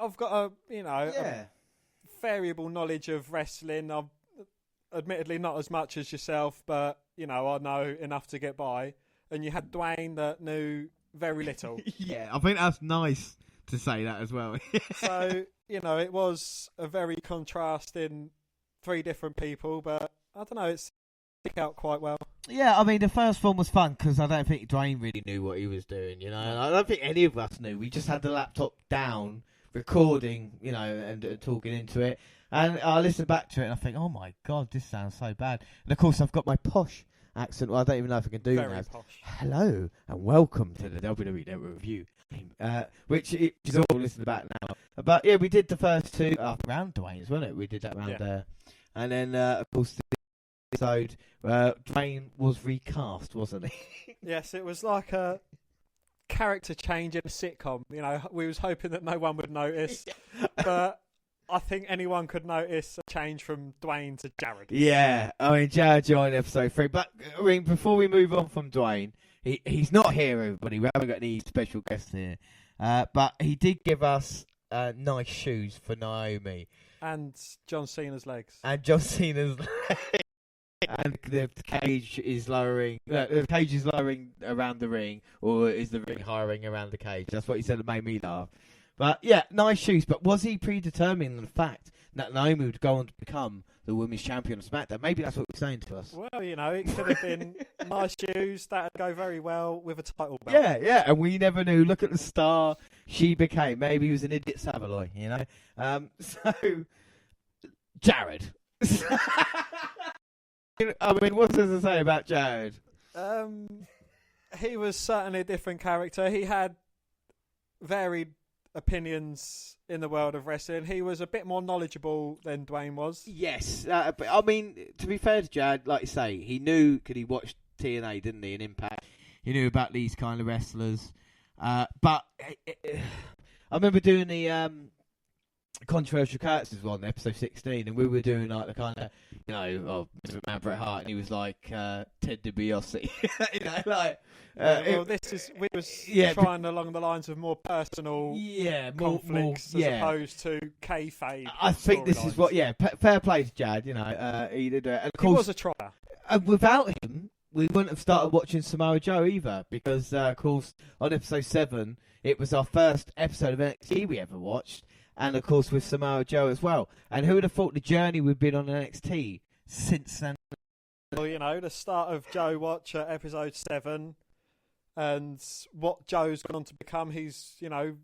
I've got a variable knowledge of wrestling. I've admittedly not as much as yourself, but you know, I know enough to get by. And you had Dwayne that knew very little. Yeah, I think that's nice to say that as well. So, you know, it was a very contrasting three different people, but I don't know, it's worked out quite well. Yeah, I mean, the first one was fun because I don't think Dwayne really knew what he was doing, you know, and I don't think any of us knew. We just had the laptop down, recording, you know, and talking into it, and I listened back to it and I think, oh my God, this sounds so bad. And of course, I've got my posh accent. Well, I don't even know if I can do very that. posh. Hello and welcome to the WWE Network Review, which is all listened back now. But yeah, we did the first two around Dwayne's, wasn't it? We did that round there, and then of course the episode Dwayne was recast, wasn't he? Yes, it was like a character change in a sitcom. You know, we was hoping that no one would notice, but I think anyone could notice a change from Dwayne to Jared. Yeah, I mean, Jared joined episode 3. But, I mean, before we move on from Dwayne, He's not here, everybody. We haven't got any special guests here. But he did give us nice shoes for Naomi. And John Cena's legs. And John Cena's legs. And the cage is lowering. The cage is lowering around the ring, or is the ring hiring around the cage? That's what he said. That made me laugh. But yeah, nice shoes. But was he predetermining the fact that Naomi would go on to become the women's champion of SmackDown? Maybe that's what he's saying to us. Well, you know, it could have been nice shoes. That'd go very well with a title belt. Yeah, and we never knew. Look at the star she became. Maybe he was an idiot Savaloy, you know. So, Jared. I mean, what's there to say about Jared? He was certainly a different character. He had varied opinions in the world of wrestling. He was a bit more knowledgeable than Dwayne was. Yes, but I mean, to be fair to Jared, like you say, he knew because he watched TNA, didn't he, and Impact. He knew about these kind of wrestlers. But I remember doing the controversial characters one, episode 16, and we were doing like the kind of, you know, Mr. McMahon, Bret Hart, and he was like Ted DiBiase, you know, like. We was trying along the lines of more personal conflicts as opposed to kayfabe. I think this is what, fair play to Jad, you know, he did it. And of course, he was a trier. And without him, we wouldn't have started watching Samoa Joe either, because of course on episode 7 it was our first episode of NXT we ever watched, and of course with Samoa Joe as well. And who would have thought the journey we've been on NXT since then? Well, you know, the start of Joe Watch at episode 7, and what Joe's gone on to become, he's, you know,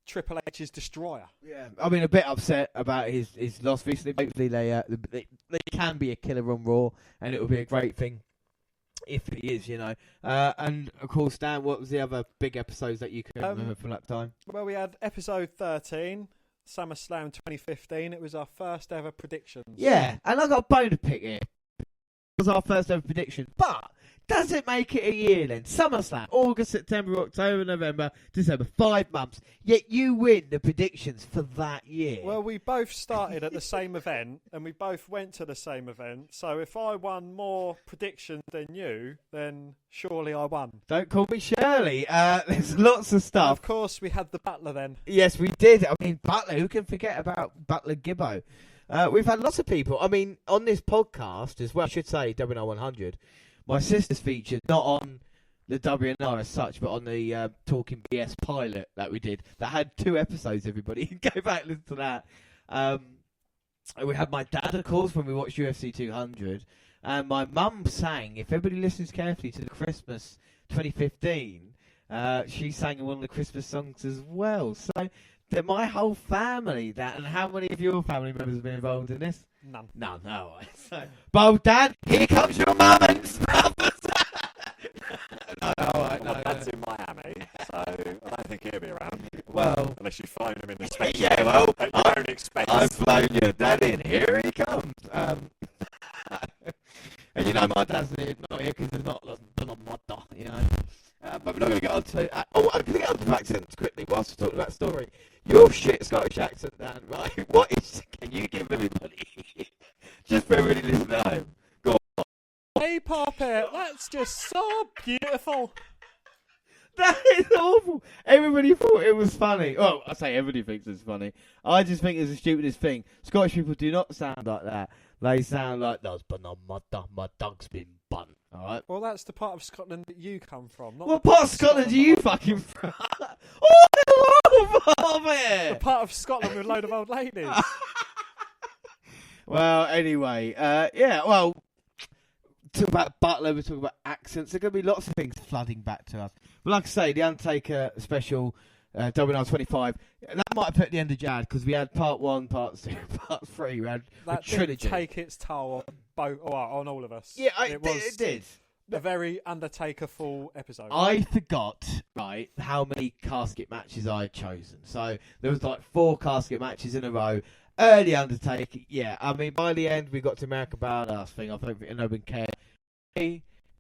Triple H's destroyer. Yeah, I mean, a bit upset about his loss recently. Hopefully they can be a killer on Raw, and it will be a great thing if he is, you know. And of course, Dan, what was the other big episodes that you can remember from that time? Well, we had episode 13, SummerSlam 2015. It was our first ever predictions. Yeah, and I got a bone to pick here. It was our first ever prediction, but does it make it a year then? SummerSlam, August, September, October, November, December, 5 months. Yet you win the predictions for that year. Well, we both started at the same event, and we both went to the same event. So if I won more predictions than you, then surely I won. Don't call me Shirley. There's lots of stuff. And of course, we had the Butler then. Yes, we did. I mean, Butler, who can forget about Butler Gibbo? We've had lots of people. I mean, on this podcast as well, I should say, WNR100, my sister's featured, not on the WNR as such, but on the Talking BS pilot that we did. That had 2 episodes, everybody. Go back and listen to that. We had my dad, of course, when we watched UFC 200. And my mum sang, if everybody listens carefully to the Christmas 2015, she sang one of the Christmas songs as well. So my whole family, and how many of your family members have been involved in this? None. None, no. So, but Dad, here comes your mum and stuff. My dad's in Miami, so I don't think he'll be around. Well, unless you fly him in the special. Yeah, well, at your own expense. I've flown your dad in. Here he comes. And you know, my dad's not here because he's not done on my dot, you know. But we're not going to get on to. I'm going to get on to accents quickly whilst we're talking about story. Your shit Scottish accent, Dan, right? What is? Can you give everybody? Just for everybody listening at home. Go on. Hey, Papa, that's just so beautiful. That is awful. Everybody thought it was funny. Oh, I say everybody thinks it's funny. I just think it's the stupidest thing. Scottish people do not sound like that. They sound like, "There's been on my dog's been bun." All right. Well, that's the part of Scotland that you come from. Not what part of Scotland are you fucking from? Oh, the part of Scotland with a load of old ladies. Well, anyway, well, talk about Butler, we talk about accents. There's going to be lots of things flooding back to us. But like I say, the Undertaker special, WNR25, that might have put at the end of Jad, because we had part 1, part 2, part 3. We had that a trilogy. Did take its toll on all of us. Yeah, it did. A very Undertaker-full episode. I forgot, right, how many casket matches I had chosen. So there was like 4 casket matches in a row. Early Undertaker, yeah. I mean, by the end, we got to American Badass thing. I think no one cared.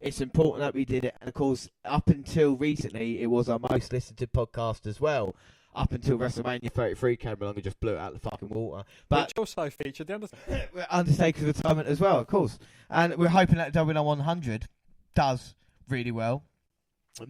It's important that we did it. And, of course, up until recently, it was our most listened to podcast as well. Up until WrestleMania 33 came along and just blew it out of the fucking water. But which also featured the Undertaker. Undertaker's retirement as well, of course. And we're hoping that WNR100 does really well.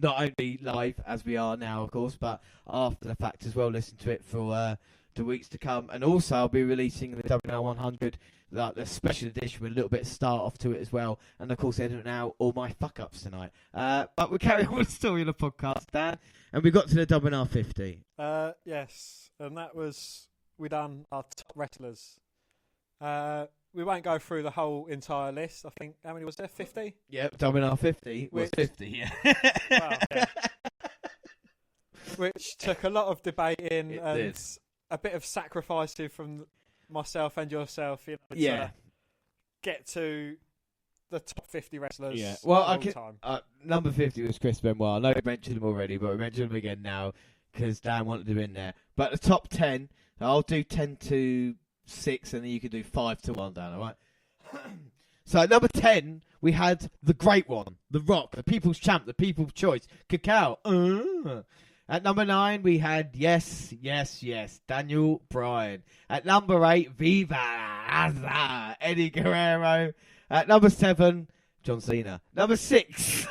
not only live as we are now, of course, but after the fact as well. Listen to it for the weeks to come, and also I'll be releasing the WNR100, like the special edition with a little bit of start off to it as well, and of course editing out all my fuck ups tonight. But we'll carry on with the story of the podcast, Dan, and we got to the WNR50. Yes, and that was we done our top wrestlers. We won't go through the whole entire list. I think how many was there? 50. Yep, WNR50 was 50. Yeah. Wow, yeah. Which took a lot of debating It and did. a bit of sacrificing from myself and yourself. You know, Yeah. to get to the top 50 wrestlers. Yeah. Well, of I all can. time. Number 50 was Chris Benoit. I know we mentioned him already, but we mentioned him again now because Dan wanted him in there. But the top 10, I'll do 10 to 6, and then you can do 5 to 1, Dan. All right. So at number 10, we had the great one, The Rock, the People's Champ, the People's Choice, Cacao. At number 9, we had yes, Daniel Bryan. At number 8, Viva Eddie Guerrero. At number 7, John Cena. Number 6,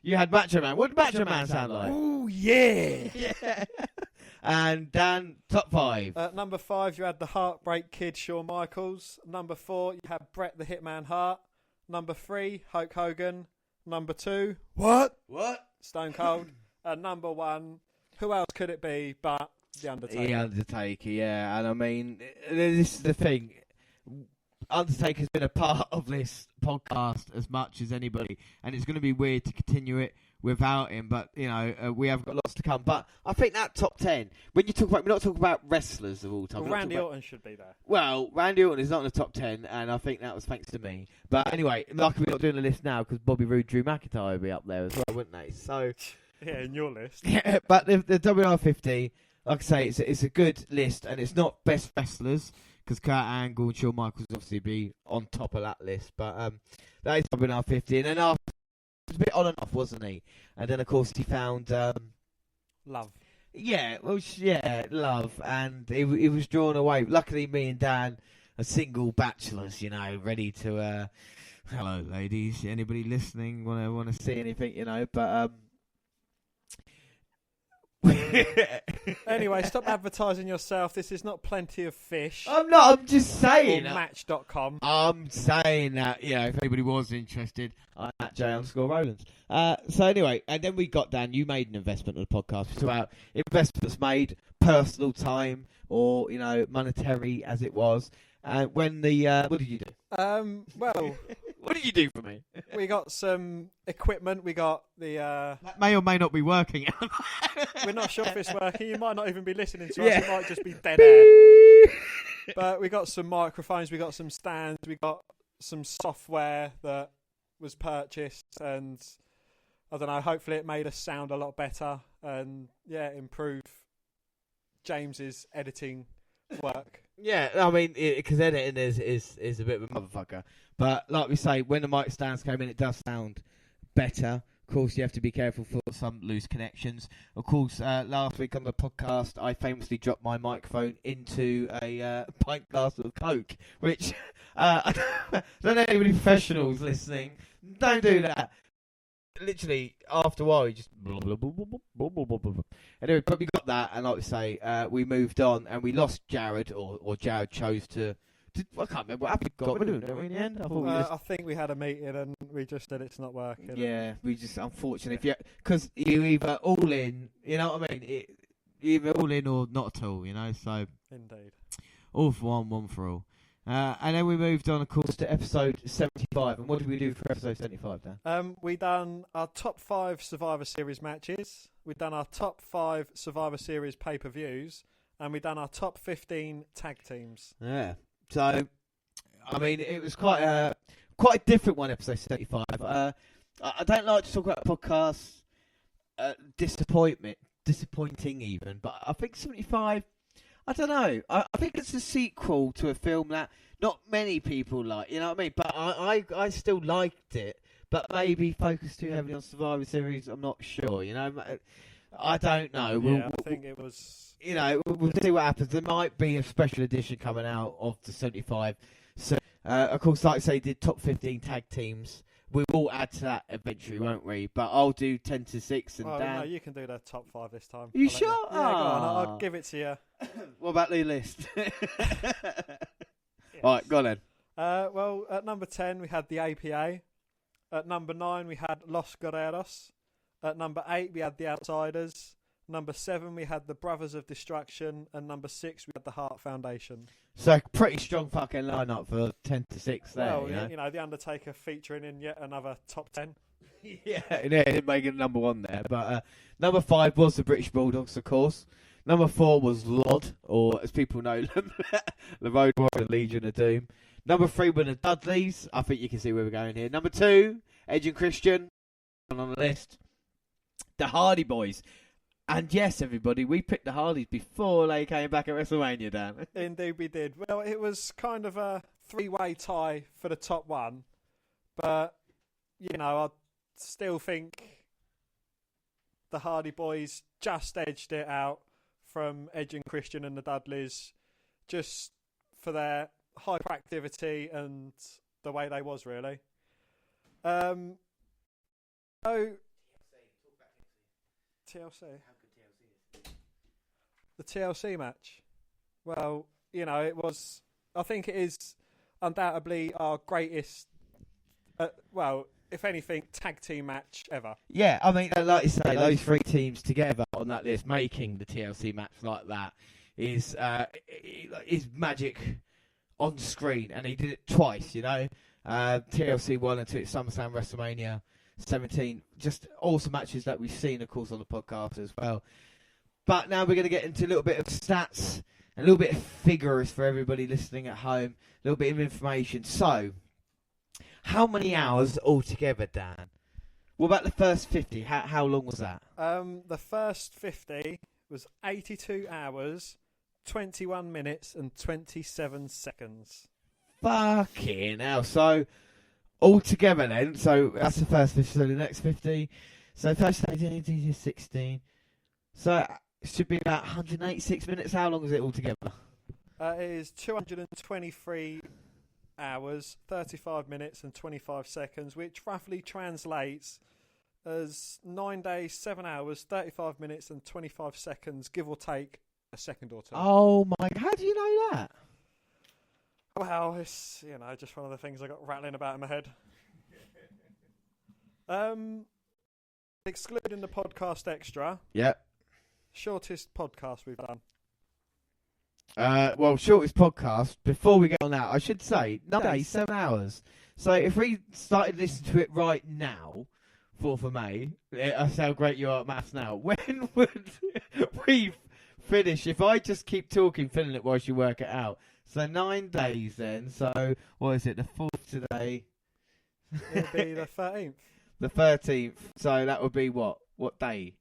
you had Macho Man. What did Macho Man sound like? Oh yeah. Yeah. And Dan, top 5. At number 5, you had the Heartbreak Kid, Shawn Michaels. Number 4, you had Bret the Hitman Hart. Number 3, Hulk Hogan. Number 2, What? Stone Cold. And number 1, who else could it be but The Undertaker? The Undertaker, yeah. And I mean, this is the thing. Undertaker's been a part of this podcast as much as anybody, and it's going to be weird to continue it without him, but, you know, we have got lots to come. But I think that top 10, when you talk about, we're not talking about wrestlers of all time. Well, Randy Orton should be there. Well, Randy Orton is not in the top 10, and I think that was thanks to me. But anyway, luckily we're not doing the list now, because Bobby Roode, Drew McIntyre would be up there as well, wouldn't they? So, Yeah, in your list. yeah, but the WR50, like I say, it's a good list, and it's not best wrestlers, because Kurt Angle and Shawn Michaels would obviously be on top of that list. But that is WR50, and then after, he was a bit on and off, wasn't he? And then, of course, he found... Love. Yeah, well, yeah, love, and he was drawn away. Luckily, me and Dan are single bachelors, you know, ready to. Hello, ladies. Anybody listening want to see anything, you know? But Anyway, stop advertising yourself. This is not Plenty of Fish. I'm not. I'm just Or saying. Match.com. I'm saying that, you know, if anybody was interested, I'm at J_Rollins. So anyway, and then we got Dan, you made an investment on the podcast. It's about investments made, personal time, or, you know, monetary as it was. And when the, what did you do? Well, What did you do for me? we got some equipment. We got the. That may or may not be working. We're not sure if it's working. You might not even be listening to Yeah. us. It might just be dead air. But we got some microphones. We got some stands. We got some software that was purchased, and I don't know. Hopefully, it made us sound a lot better, and yeah, improve James's editing work. Yeah, I mean, because editing is a bit of a motherfucker. But like we say, when the mic stands come in, it does sound better. Of course, you have to be careful for some loose connections. Of course, last week on the podcast, I famously dropped my microphone into a pint glass of Coke, which I don't know anybody professionals listening. Don't do that. Literally, after a while, you just... Anyway, but we got that, and like we say, we moved on, and we lost Jared, or Jared chose to... I can't remember what happened. Got rid of him, didn't we, in the end? I thought we just... I think we had a meeting and we just said it's not working. Yeah, we just, unfortunately, because you either all in, you know what I mean? You either all in or not at all, you know? So, Indeed. all for one, one for all. And then we moved on, of course, to episode 75. And what did we do for episode 75, Dan? We done our top 5 Survivor Series matches. We done our top 5 Survivor Series pay-per-views, and we done our top 15 tag teams. Yeah. So, I mean, it was quite a different one, episode 75. I don't like to talk about podcasts, disappointing even, but I think 75, I don't know. I think it's a sequel to a film that not many people like, you know what I mean? But I still liked it, but maybe focused too heavily on Survivor Series, I'm not sure, you know? I don't know. Yeah, I think it was... You know, we'll see what happens. There might be a special edition coming out of the 75. So, of course, like I say, did top 15 tag teams. we will add to that eventually, won't we? But I'll do 10 to 6 and Oh, Dan. no, you can do the top 5 this time. You I'll let sure? Yeah, go on. Ah. I'll give it to you. What about the list? All right, go on then. Well, at number 10, we had the APA. At number 9, we had Los Guerreros. At number 8, we had the Outsiders. Number 7, we had the Brothers of Destruction. And number 6, we had the Heart Foundation. So, pretty strong fucking lineup for 10 to 6 there. Well, you know? The Undertaker featuring in yet another top 10. Yeah, it didn't make it number 1 there. But number 5 was the British Bulldogs, of course. Number 4 was Lod, or as people know them, the Road Warrior Legion of Doom. Number 3 were the Dudleys. I think you can see where we're going here. Number 2, Edge and Christian. On the list. The Hardy Boys. And yes, everybody, we picked the Hardys before they came back at WrestleMania, Dan. Indeed we did. Well, it was kind of a 3-way tie for the top 1. But, I still think the Hardy Boys just edged it out from Edge and Christian and the Dudleys, just for their hyperactivity and the way they was, really. So TLC. The TLC match. Well, it was. I think it is undoubtedly our greatest. If anything, tag team match ever. Yeah, I mean, like you say, those 3 teams together on that list, making the TLC match like that is magic on screen, and he did it twice. TLC 1 and 2 at SummerSlam, WrestleMania 17, just awesome matches that we've seen, of course, on the podcast as well. But now we're going to get into a little bit of stats, a little bit of figures for everybody listening at home, a little bit of information. So, how many hours altogether, Dan? What about the first 50? How long was that? The first 50 was 82 hours, 21 minutes and 27 seconds. Fucking hell. So, altogether then, so that's the first 50, so the next 50. So, first 18, 16. So, it should be about 186 minutes. How long is it altogether? It is 223 hours, 35 minutes and 25 seconds, which roughly translates as 9 days, 7 hours, 35 minutes and 25 seconds, give or take a second or two. Oh my, how do you know that? Well, it's, just one of the things I got rattling about in my head. Excluding the podcast extra. Yep. Shortest podcast we've done. Shortest podcast. Before we get on that, I should say, 9 days, 7 hours. So if we started listening to it right now, 4th of May, that's how great you are at maths now. When would we finish? If I just keep talking, filling it whilst you work it out. So 9 days then. So what is it? The 4th today. It'll be the 13th. The 13th. So that would be what? What day?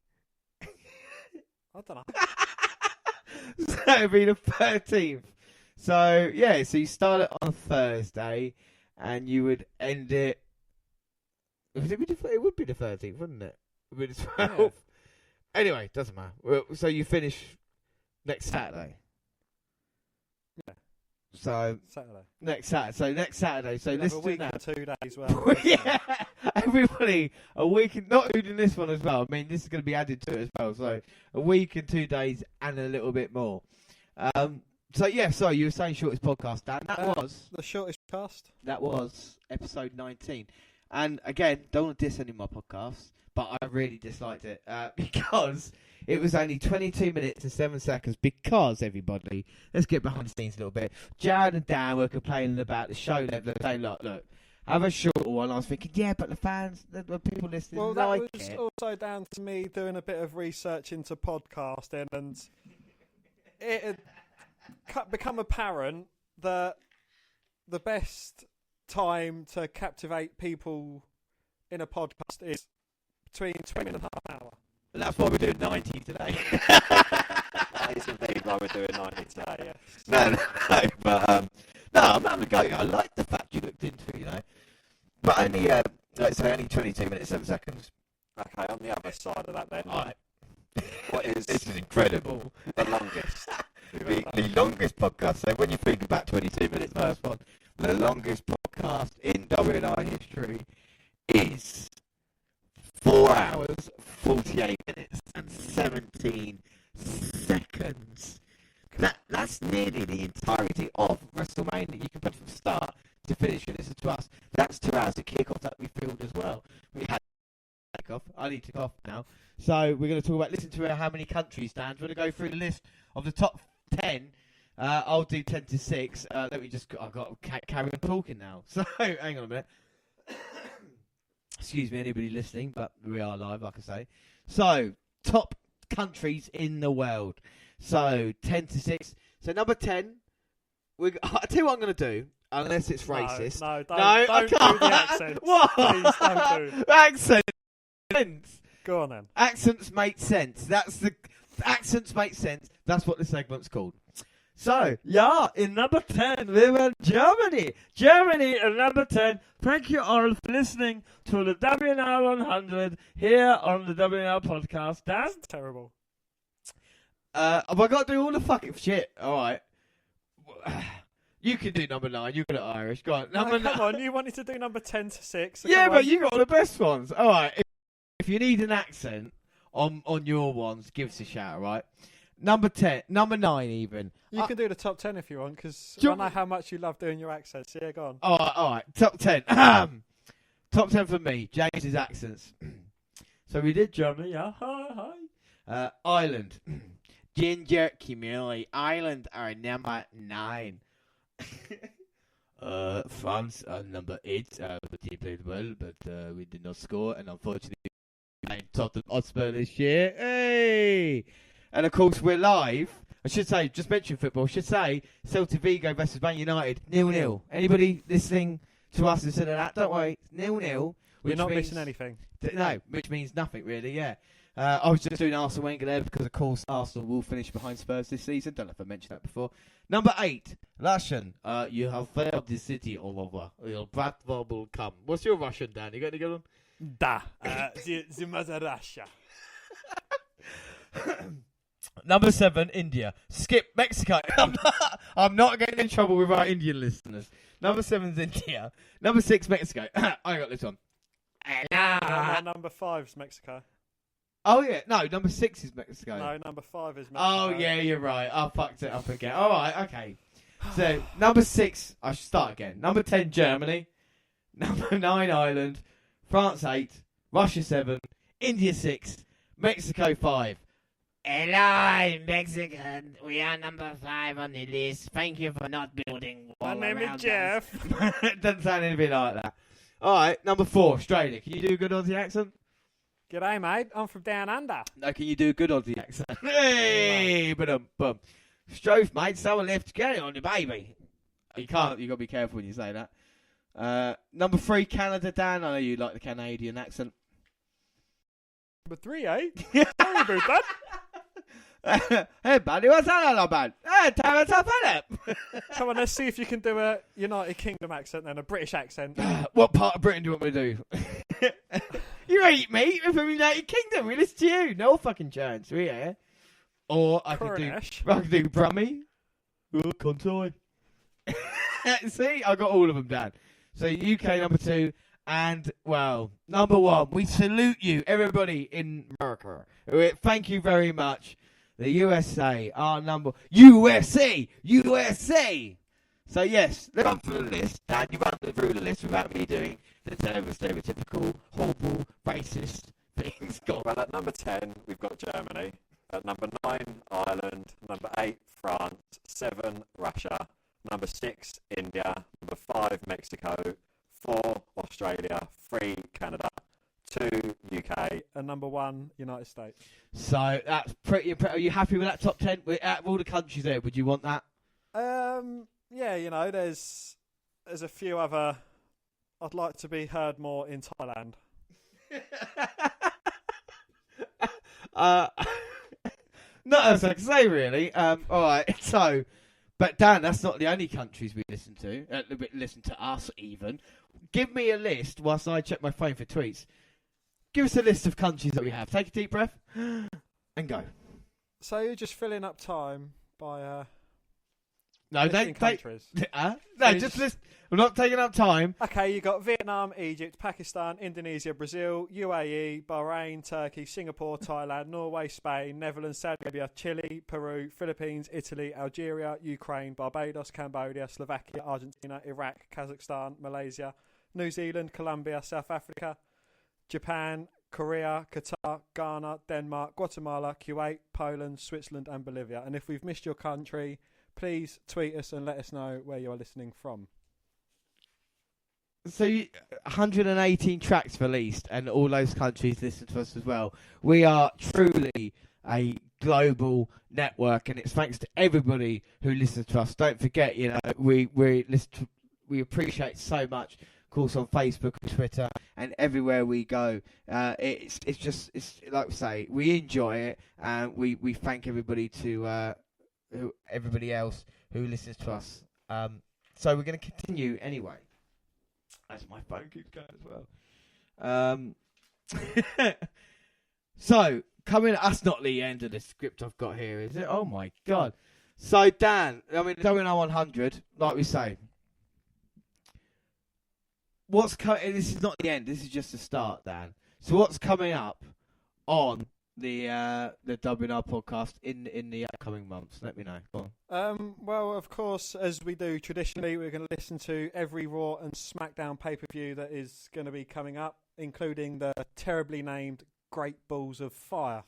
I don't know. So that would be the 13th. So, yeah, so you start it on Thursday and you would end it. It would be the 13th, wouldn't it? It would be the 12th. Yeah. Anyway, doesn't matter. Well, so you finish next Saturday. Yeah. So Saturday. Next Saturday. So next Saturday. So let's do that. 2 days. Well. Yeah. Everybody, a week, not doing this one as well. I mean, this is going to be added to it as well. So a week and 2 days and a little bit more. So you were saying shortest podcast, Dan. That was the shortest cast. That was episode 19. And again, don't want to diss any of my podcasts, but I really disliked it because it was only 22 minutes and 7 seconds. Because everybody, let's get behind the scenes a little bit. Jared and Dan were complaining about the show level. They look, have a short one. I was thinking, yeah, but the fans, the people listening, well, like that was it. Also down to me doing a bit of research into podcasting, and it had become apparent that the best time to captivate people in a podcast is between 20 and a half hour. And that's why we're doing 90 today. That is indeed why we're doing 90 today, yes. No, but I'm having a go. I like the fact you looked into it, But only, let's say only 22 minutes, 7 seconds. Okay, on the other side of that then. Right. What is This is incredible. the longest? The longest podcast. So when you think about 22 minutes first one, the longest podcast in WNR history 17 seconds. That's nearly the entirety of WrestleMania. You can put from start to finish and listen to us. That's 2 hours of kickoff that we filmed as well. We had kickoff. I need to cough now. So we're going to talk about, listen to how many countries, Dan. We're going to go through the list of the top 10. I'll do 10 to 6. Let me just, I've got to carry on talking now. So hang on a minute. Excuse me, anybody listening, but we are live, like I say. So, top countries in the world. So, 10 to 6. So, number 10, I'll tell you what I'm going to do, unless it's racist. No, don't I do can't. the accents. What? Please don't do. Accents. Go on then. Accents make sense. Accents make sense. That's what the segment's called. So, yeah, in number 10, we were Germany. Germany in number 10. Thank you all for listening to the WNR100 here on the WNR podcast. Dan? That's terrible. Have I got to do all the fucking shit? Alright. You can do number 9. You're good at Irish. Go on. Number 9. Come on, you wanted to do number 10 to 6. So Yeah, come but on. you got the best ones. Alright. If you need an accent on your ones, give us a shout, alright? Number 9 even. You can do the top 10 if you want, because Do you I know how much you love doing your accents. Yeah, go on. Alright. Top 10. Top 10 for me. James's accents. So we did Germany, yeah. Hi. Ireland. Ginger Kimeli. Ireland are number 9. France are number 8. They played well, but we did not score, and unfortunately, we Tottenham Hotspur this year. Hey! And of course, we're live. I should say, just mention football. I should say, Celta Vigo versus Man United, 0-0. Anybody listening to us instead of that? Don't worry, 0-0. We're not missing anything. No, which means nothing really. Yeah. I was just doing Arsenal Wenger there because, of course, Arsenal will finish behind Spurs this season. Don't know if I mentioned that before. Number 8, Russian. You have failed the city all over. Your brat will come. What's your Russian, Dan? You got any good one? Da. The mother Russia. Number 7, India. Skip Mexico. I'm not getting in trouble with our Indian listeners. Number 7 is India. Number 6, Mexico. I got this one. Number 5 is Mexico. Oh, yeah. No, number 6 is Mexico. No, number 5 is Mexico. Oh, yeah, you're right. I fucked it up again. All right, okay. So, number 6, I should start again. Number 10, Germany. Number 9, Ireland. France 8. Russia 7. India 6. Mexico 5. Hello, Mexican. We are number 5 on the list. Thank you for not building wall My name around is Jeff. It doesn't sound anything like that. All right, number 4, Australia. Can you do a good Aussie accent? G'day, mate. I'm from down under. No, can you do a good Aussie accent? Hey, bum. Strofe, mate. Someone left. Get it on the baby. You can't. You got to be careful when you say that. Number 3, Canada. Dan, I know you like the Canadian accent. Number 3, eh? Sorry about that. Hey, buddy, what's that all about? Hey, tell us up on it. Come on, let's see if you can do a United Kingdom accent then, a British accent. What part of Britain do you want me to do? You eat meat from the United Kingdom. We listen to you. No fucking chance. We here. Or I could do Brummy. Oh, contoy. See, I got all of them down. So UK number 2. And, well, number 1. We salute you, everybody in America. Thank you very much. The USA, our number... USA! So, yes, let's run through the list. Dan, you run through the list without me doing the stereotypical, horrible, racist things. Go on. Well, at number 10, we've got Germany. At number 9, Ireland. Number 8, France. 7, Russia. Number 6, India. Number 5, Mexico. 4, Australia. 3, Canada. 2, UK. And number 1, United States. So that's pretty impressive. Are you happy with that top 10? Out of all the countries there, would you want that? Yeah, you know, there's a few other... I'd like to be heard more in Thailand. Not as I can say, really. All right, so... But Dan, that's not the only countries we listen to. Listen to us, even. Give me a list whilst I check my phone for tweets. Give us a list of countries that we have. Take a deep breath and go. So you're just filling up time by No, Listing countries. No, So just list. I'm not taking up time. Okay, you got Vietnam, Egypt, Pakistan, Indonesia, Brazil, UAE, Bahrain, Turkey, Singapore, Thailand, Norway, Spain, Netherlands, Saudi Arabia, Chile, Peru, Philippines, Italy, Algeria, Ukraine, Barbados, Cambodia, Slovakia, Argentina, Iraq, Kazakhstan, Malaysia, New Zealand, Colombia, South Africa, Japan, Korea, Qatar, Ghana, Denmark, Guatemala, Kuwait, Poland, Switzerland and Bolivia. And if we've missed your country, please tweet us and let us know where you are listening from. So 118 tracks released, and all those countries listen to us as well. We are truly a global network, and it's thanks to everybody who listens to us. Don't forget, we appreciate so much. Of course, on Facebook and Twitter and everywhere we go, it's like we say, we enjoy it, and we thank everybody everybody else who listens to us. So we're going to continue anyway. As my phone keeps going as well. So, that's not the end of the script I've got here, is it? Oh my God. So, Dan, WNR100, like we say. This is not the end, this is just the start, Dan. So, what's coming up on the WNR podcast in the upcoming months? Let me know. Go on. Well, of course, as we do traditionally, we're going to listen to every Raw and SmackDown pay-per-view that is going to be coming up, including the terribly named Great Balls of Fire.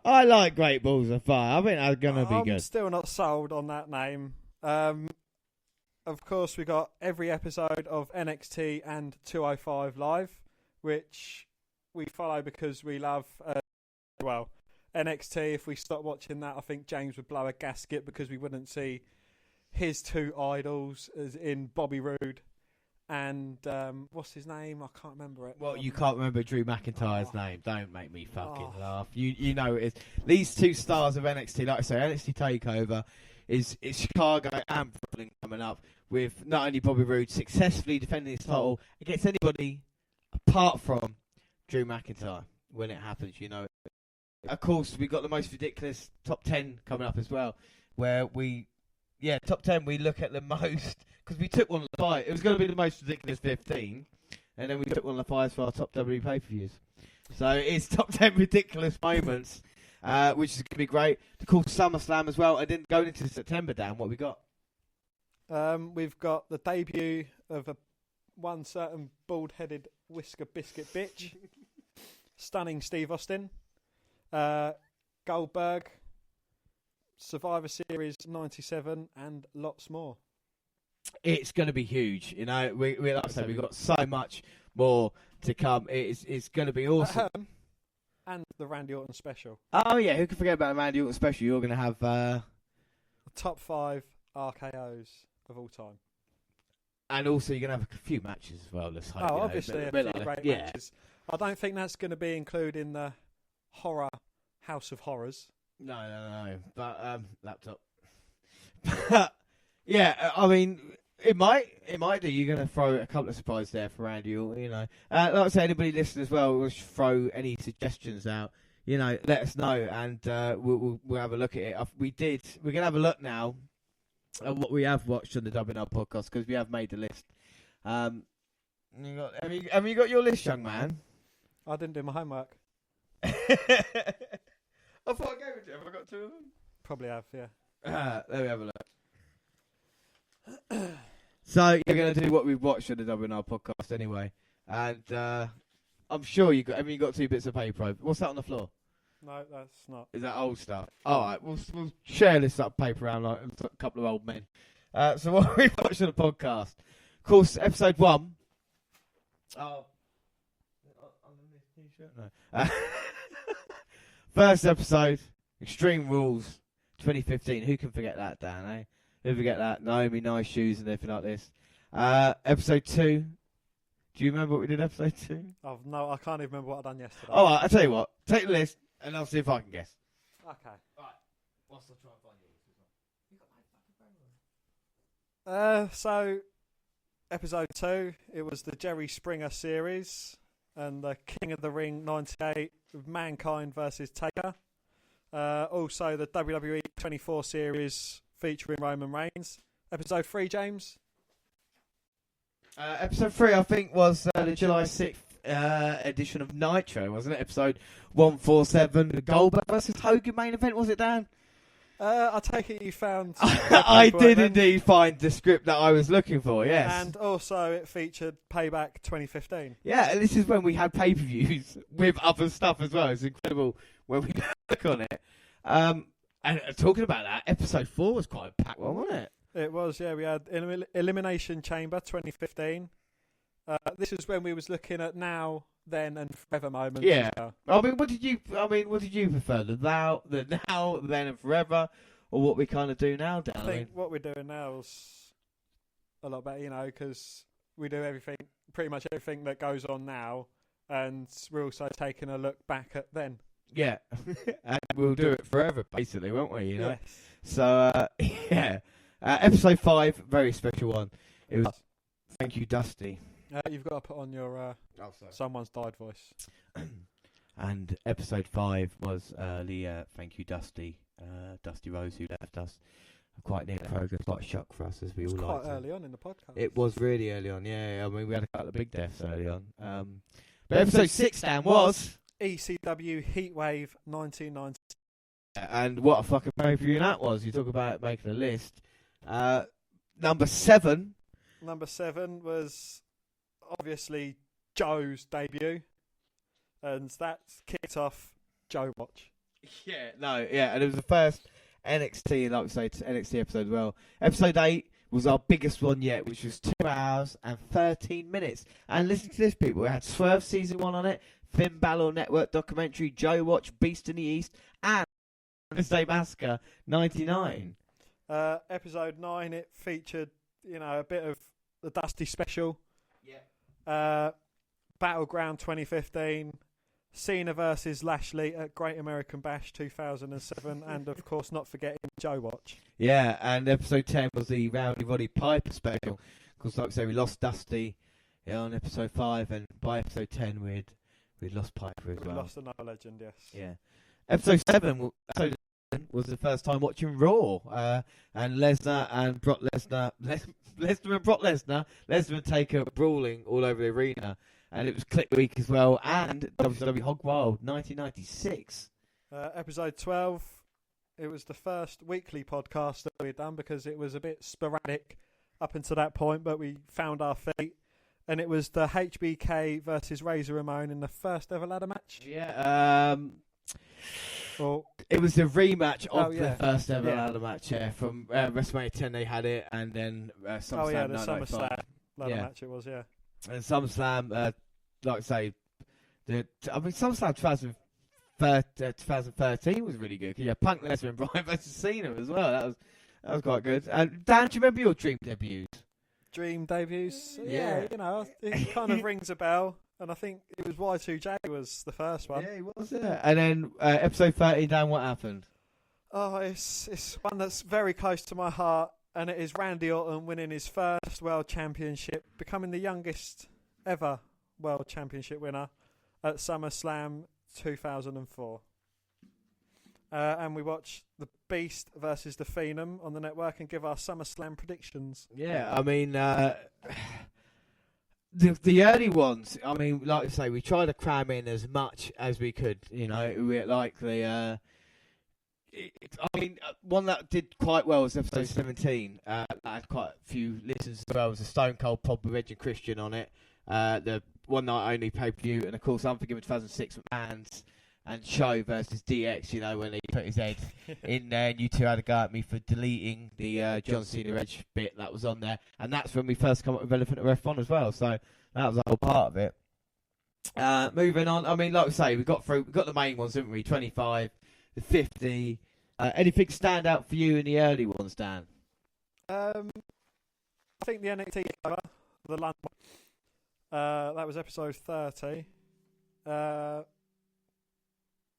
I like Great Balls of Fire. I think that's going to be good. I'm still not sold on that name. Of course, we got every episode of NXT and 205 Live, which we follow because we love... NXT, if we stopped watching that, I think James would blow a gasket because we wouldn't see his two idols, as in Bobby Roode and what's his name? I can't remember it. Well, you can't remember Drew McIntyre's name. Don't make me fucking laugh. You know it is. These two stars of NXT, like I say, NXT TakeOver is Chicago and Brooklyn coming up with not only Bobby Roode successfully defending his title against anybody apart from Drew McIntyre when it happens, Of course, we got the most ridiculous top 10 coming up as well, where top 10, we look at the most, because we took one of the 5. It was going to be the most ridiculous 15, and then we took one of the 5 for our top WWE pay-per-views. So it's top 10 ridiculous moments, which is going to be great. Of course, SummerSlam as well, and then going into September, Dan, what we got? We've got the debut of one certain bald-headed whisker biscuit bitch, stunning Steve Austin. Goldberg, Survivor Series 97, and lots more. It's going to be huge, we like I said, we've got so much more to come. It's going to be awesome. And the Randy Orton special. Oh yeah, who can forget about the Randy Orton special? You're going to have the top 5 RKOs of all time. And also you're going to have a few matches as well. Let's hope, obviously a few great matches. I don't think that's going to be included in the horror House of Horrors. No. But laptop. Yeah, I mean, it might do. You're going to throw a couple of surprises there for Randy Orton, Like I say, anybody listening as well, we'll throw any suggestions out. Let us know, and we'll have a look at it. We're going to have a look now at what we have watched on the WNR podcast because we have made the list. Have you got your list, young man? I didn't do my homework. I thought I gave it to you. Have I got 2 of them? Probably have, yeah. Let me have a look. So you're going to do what we've watched on the WNR podcast anyway, and I'm sure you got 2 bits of paper. What's that on the floor? No, that's not. Is that old stuff? All right, we'll share this up paper around like a couple of old men. So what we watched on the podcast, of course, episode 1. Oh. No. First episode, Extreme Rules 2015. Who can forget that, Dan, eh? Who forget that? Naomi, nice shoes and everything like this. Episode 2. Do you remember what we did episode 2? No, I can't even remember what I done yesterday. All right, I'll tell you what. Take the list and I'll see if I can guess. Okay. Right. Whilst I try and find your list as well. So, episode 2, it was the Jerry Springer series and the King of the Ring 98 with Mankind versus Taker. Also, the WWE 24 series featuring Roman Reigns. Episode 3, James? Episode 3, I think, was the July 6th edition of Nitro, wasn't it? Episode 147, the Goldberg versus Hogan main event, was it, Dan? I take it you found... I did indeed find the script that I was looking for, yes. And also it featured Payback 2015. Yeah, and this is when we had pay-per-views with other stuff as well. It's incredible when we look on it. And talking about that, episode 4 was quite a packed one, wasn't it? It was, yeah. We had Elimination Chamber 2015. This is when we was looking at now, then, and forever moments. Yeah. I mean, what did you prefer? The now, then, and forever, or what we kind of do now, Dan? I think what we're doing now is a lot better, because we do pretty much everything that goes on now, and we're also taking a look back at then. Yeah, and we'll do it forever, basically, won't we? Yes. So, yeah. Episode 5, very special one. It was Thank You, Dusty. You've got to put on your Someone's Died voice. And episode 5 was the Thank You, Dusty. Dusty Rose, who left us quite near the program. Quite a shock for us, as we all liked. It was quite early on in the podcast. It was really early on, yeah. I mean, we had a couple of big deaths early on. But episode 6, Dan, was ECW Heatwave 1990. And what a fucking pay-per-view that was. You talk about making a list. Number 7. Number 7 was obviously Joe's debut, and that kicked off Joe Watch. Yeah, and it was the first NXT, like we say, NXT episode as well. Episode 8 was our biggest one yet, which was 2 hours and 13 minutes. And listen to this, people. We had Swerve Season 1 on it, Finn Balor Network documentary, Joe Watch, Beast in the East, and Wednesday Massacre 99. Episode 9, it featured, a bit of the Dusty special. Yeah. Battleground 2015, Cena versus Lashley at Great American Bash 2007, and of course not forgetting Joe Watch. Yeah, and episode 10 was the Rowdy Roddy Piper special. Because like I say, we lost Dusty on episode 5, and by episode 10 we'd lost Piper as well. We lost another legend, yes. Yeah. Episode 7 was the first time watching Raw, and Lesnar and Brock Lesnar, Lesnar and Brock Lesnar, Lesnar and Taker brawling all over the arena, and it was Click Week as well, and WWE Hog Wild 1996. Episode 12, it was the first weekly podcast that we had done because it was a bit sporadic up until that point, but we found our feet, and it was the HBK versus Razor Ramon in the first ever ladder match. Yeah, Well, it was the rematch of yeah. the first ever ladder match. Yeah, from WrestleMania 10 they had it, and then SummerSlam. the SummerSlam ladder match it was, yeah. And SummerSlam, like I say, SummerSlam 2013 was really good. Yeah, Punk, Lesnar, and Bryan versus Cena as well. That was quite good. And Dan, do you remember your dream debuts? Dream debuts? Yeah. It kind of rings a bell. And I think it was Y2J was the first one. Yeah, he was, yeah. And then episode 13, Dan, what happened? Oh, it's one that's very close to my heart, and it is Randy Orton winning his first World Championship, becoming the youngest ever World Championship winner at SummerSlam 2004. And we watched The Beast versus The Phenom on the network and give our SummerSlam predictions. Yeah, I mean... The early ones, I mean, like I say, we tried to cram in as much as we could, We like the... one that did quite well was episode 17. That had quite a few listens as well. It was a Stone Cold Pod with Edge and Christian on it. The one night only pay-per-view, and of course, Unforgiven 2006 McMahon's and Show versus DX, when he put his head in there, and you two had a go at me for deleting the John Cena Edge bit that was on there, and that's when we first come up with Elephant at Ref 1 as well, so that was a whole part of it. Moving on, I mean, like I say, we got the main ones, didn't we? 25, the 50. Anything stand out for you in the early ones, Dan? I think the NXT cover, the London one, that was episode 30.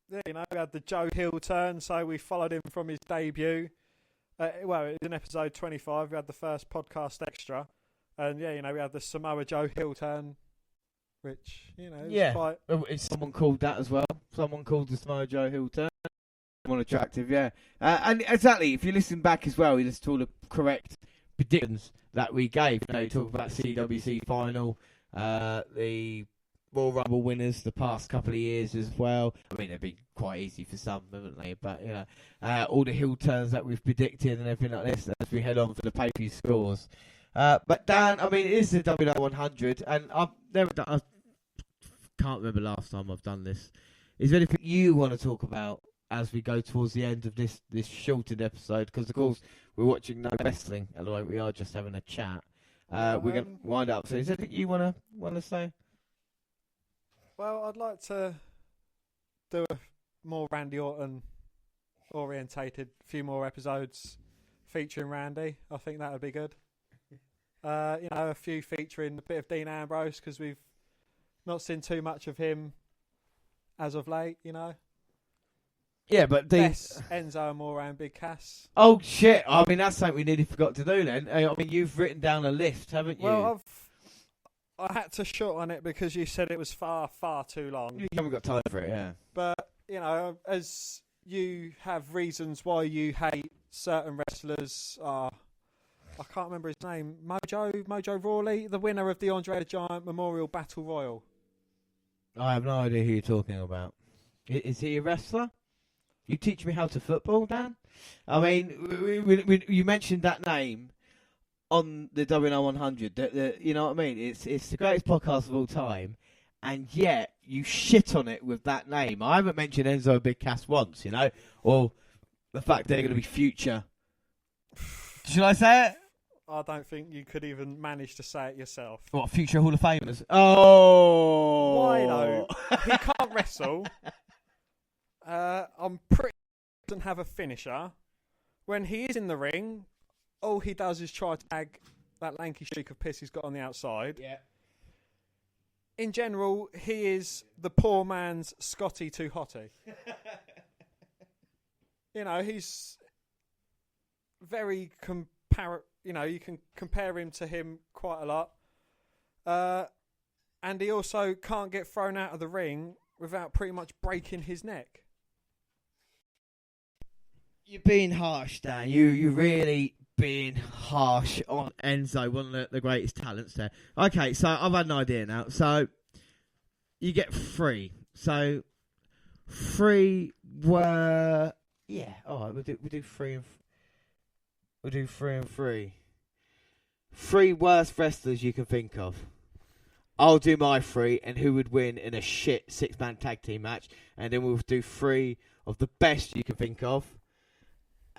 We had the Joe Hill turn, so we followed him from his debut. It was in episode 25. We had the first podcast extra, and we had the Samoa Joe Hill turn, which quite... Someone called that as well. Someone called the Samoa Joe Hill turn. more attractive, yeah. And exactly, if you listen back as well, you listen to all the correct predictions that we gave. You know, you talk about CWC final, the Royal Rumble winners the past couple of years as well. I mean, they've been quite easy for some, haven't they? But, you know, all the heel turns that we've predicted and everything like this as we head on for the pay-per-view scores. But Dan, I mean, it is the WNR100, and I can't remember last time I've done this. Is there anything you want to talk about as we go towards the end of this shortened episode? Because, of course, we're watching no wrestling, although we are just having a chat. We're going to wind up. So is there anything you want to say? Well, I'd like to do a more Randy Orton orientated few more episodes featuring Randy. I think that would be good. You know, a few featuring a bit of Dean Ambrose, because we've not seen too much of him as of late, you know. Yeah, but less Enzo and more around Big Cass. Oh shit! I mean, that's something we nearly forgot to do. Then I mean, you've written down a list, haven't you? Well, I had to shorten it because you said it was far too long. You haven't got time for it, yeah. But you know, as you have reasons why you hate certain wrestlers, I can't remember his name. Mojo Rawley, the winner of the Andre the Giant Memorial Battle Royal. I have no idea who you're talking about. Is he a wrestler? You teach me how to football, Dan? I mean, you mentioned that name on the WNR100. You know what I mean? It's the greatest podcast of all time, and yet you shit on it with that name. I haven't mentioned Enzo Big Cass once, you know, or the fact they're going to be future. Should I say it? I don't think you could even manage to say it yourself. What, future Hall of Famers? Oh! Why though? He can't wrestle. I'm pretty sure he doesn't have a finisher. When he is in the ring, all he does is try to tag that lanky streak of piss he's got on the outside. Yeah. In general, he is the poor man's Scotty Too Hotty. You know, he's very you know, you can compare him to him quite a lot. And he also can't get thrown out of the ring without pretty much breaking his neck. You're being harsh, Dan. You're really being harsh on Enzo, one of the greatest talents there. Okay, so I've had an idea now. So you get 3. So 3 were... Yeah, all right, we'll do 3 and... We'll do 3 and 3. 3 worst wrestlers you can think of. I'll do my 3 and who would win in a shit 6-man tag team match. And then we'll do 3 of the best you can think of.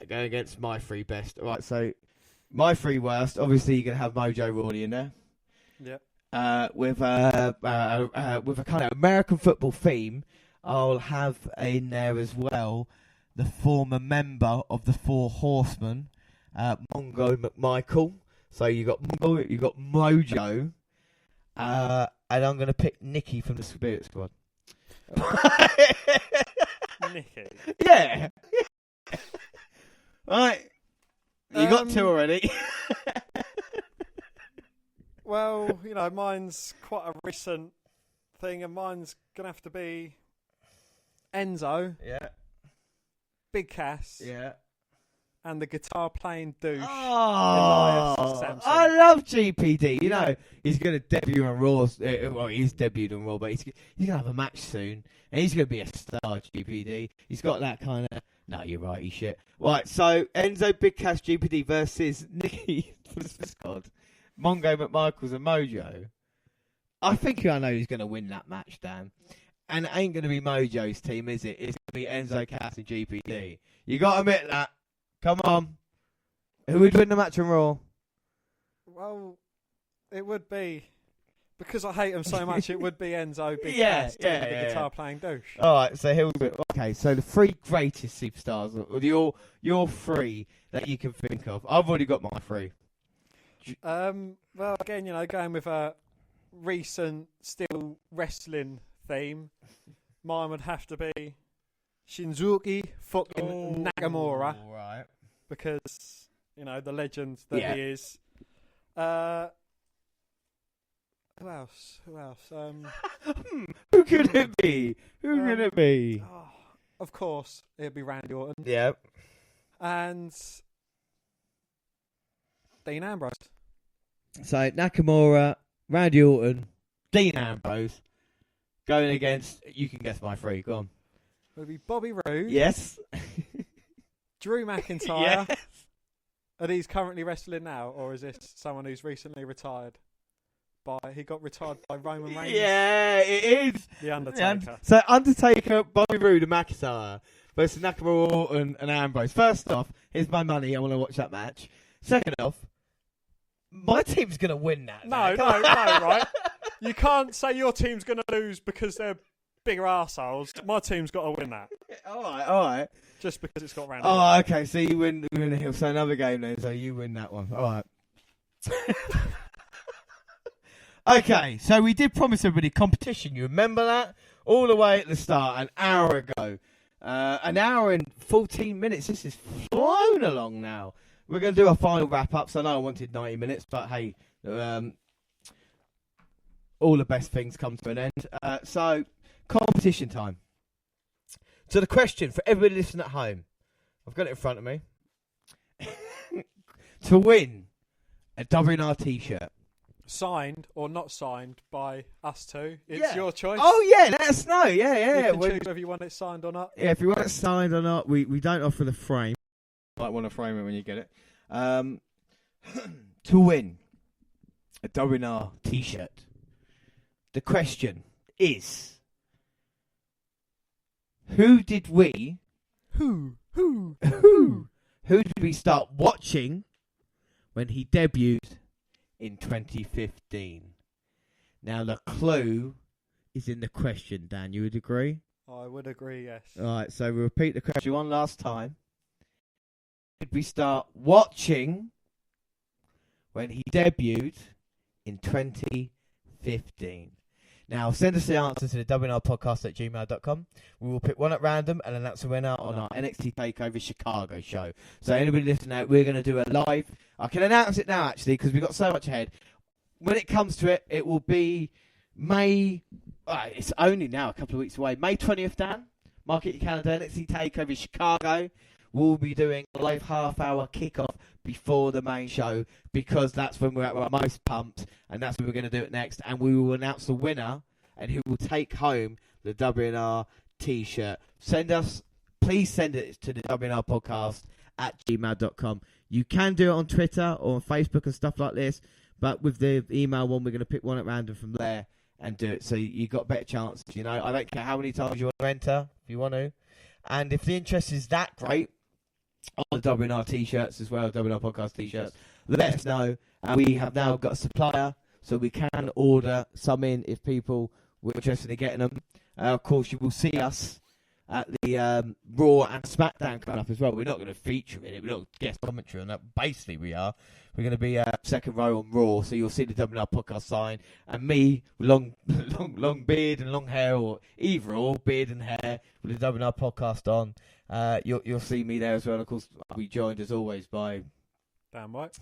Going against my 3 best. Alright, so my 3 worst, obviously you're going to have Mojo Rawley in there. Yep. With a kind of American football theme, I'll have in there as well the former member of the Four Horsemen, Mongo McMichael. So you got Mongo, you got Mojo, and I'm going to pick Nikki from the Spirit Squad. Nicky. Yeah. Right. You got 2 already. Well, you know, mine's quite a recent thing, and mine's going to have to be Enzo, Yeah. Big Cass, Yeah. and the guitar playing douche. Oh, Elias Sampson. I love GPD. You know, he's going to debut on Raw. Well, he's debuted on Raw, but he's going to have a match soon. And he's going to be a star, GPD. He's got that kind of... No, you're right, he's shit. Right, so Enzo, Big Cass, GPD versus Nikki for the squad. Mongo, McMichaels and Mojo. I think I know who's going to win that match, Dan. And it ain't going to be Mojo's team, is it? It's going to be Enzo, Cass and GPD. You got to admit that. Come on. Who would win the match on Raw? Well, it would be, because I hate him so much, it would be Enzo, Big Yeah, Cass, yeah, the yeah. guitar playing douche. All right, so here we go. Okay, so the 3 greatest superstars, or your 3 that you can think of. I've already got my 3. Well, again, you know, going with a recent still wrestling theme, mine would have to be Shinsuke fucking Nakamura, Right. because, you know, the legend that Yeah. he is. Who else? Who could it be? Who could it be? of course, it'd be Randy Orton Yeah. and Dean Ambrose. So Nakamura, Randy Orton, Dean Ambrose going against. You can guess my three. Go on. Would be Bobby Roode, Yes. Drew McIntyre. Yes. Are these currently wrestling now, or is this someone who's recently retired? He got retired by Roman Reigns. Yeah, it is. The Undertaker. So Undertaker, Bobby Roode, and McIntyre versus Nakamura, Orton, and Ambrose. First off, here's my money. I want to watch that match. Second off, my team's going to win that. No, now. right? You can't say your team's going to lose because they're bigger arseholes. My team's got to win that. All right. Just because it's got Randy. Oh, okay. So you win the hill. So another game then. So you win that one. All right. Okay. So we did promise everybody competition. You remember that? All the way at the start, an hour ago. An hour and 14 minutes. This is flown along now. We're going to do our final wrap-up. So I know I wanted 90 minutes, but hey, all the best things come to an end. So competition time. So the question for everybody listening at home, I've got it in front of me, to win a WNR t-shirt. Signed or not signed by us two. It's your choice. Oh yeah, let us know. Yeah. You can choose whether you want it signed or not. Yeah, if you want it signed or not, we don't offer the frame. You might want to frame it when you get it. To win a WNR t-shirt, the question is, who did we start watching when he debuted in 2015? Now the clue is in the question, Dan. You would agree? I would agree, yes. Alright, so we'll repeat the question one last time. Did we start watching when he debuted in 2015? Now, send us the answer to the WNRpodcast@gmail.com. We will pick one at random and announce a winner on our NXT TakeOver Chicago show. So anybody listening out, we're going to do it live. I can announce it now, actually, because we've got so much ahead. When it comes to it, it will be May... it's only now a couple of weeks away. May 20th, Dan. Mark it your calendar. NXT TakeOver Chicago. We'll be doing a live half-hour kickoff before the main show, because that's when we're at our most pumped, and that's when we're going to do it next. And we will announce the winner and who will take home the WNR t-shirt. Please send it to the WNRpodcast@gmail.com. You can do it on Twitter or on Facebook and stuff like this, but with the email one, we're going to pick one at random from there and do it. So you got better chances, you know. I don't care how many times you want to enter, if you want to. And if the interest is that great, on the WNR t-shirts as well, WNR podcast t-shirts, let us know. We have now got a supplier, so we can order some in if people were interested in getting them. Of course, you will see us at the Raw and SmackDown coming up as well. We're not going to feature in it. We're not guest commentary on that. Basically, we are. We're going to be second row on Raw, so you'll see the WNR podcast sign, and me with long beard and long hair, or either or beard and hair with the WNR podcast on. You'll see me there as well. And of course, I'll be joined as always by Damn right.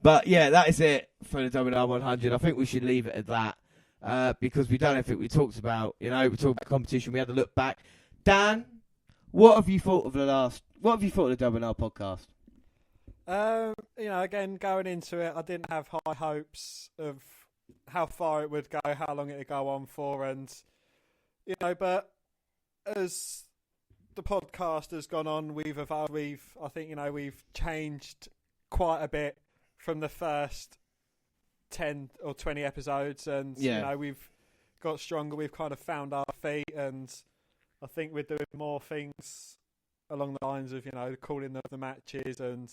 But yeah, that is it for the WNR100. I think we should leave it at that. Because we don't know if we talked about, we talked about competition. We had to look back. Dan, what have you thought of the WNR podcast? Again, going into it, I didn't have high hopes of how far it would go, how long it would go on for, and but as the podcast has gone on, we've evolved. We've changed quite a bit from the first 10 or 20 episodes, and we've got stronger. We've kind of found our feet, and I think we're doing more things along the lines of calling the matches and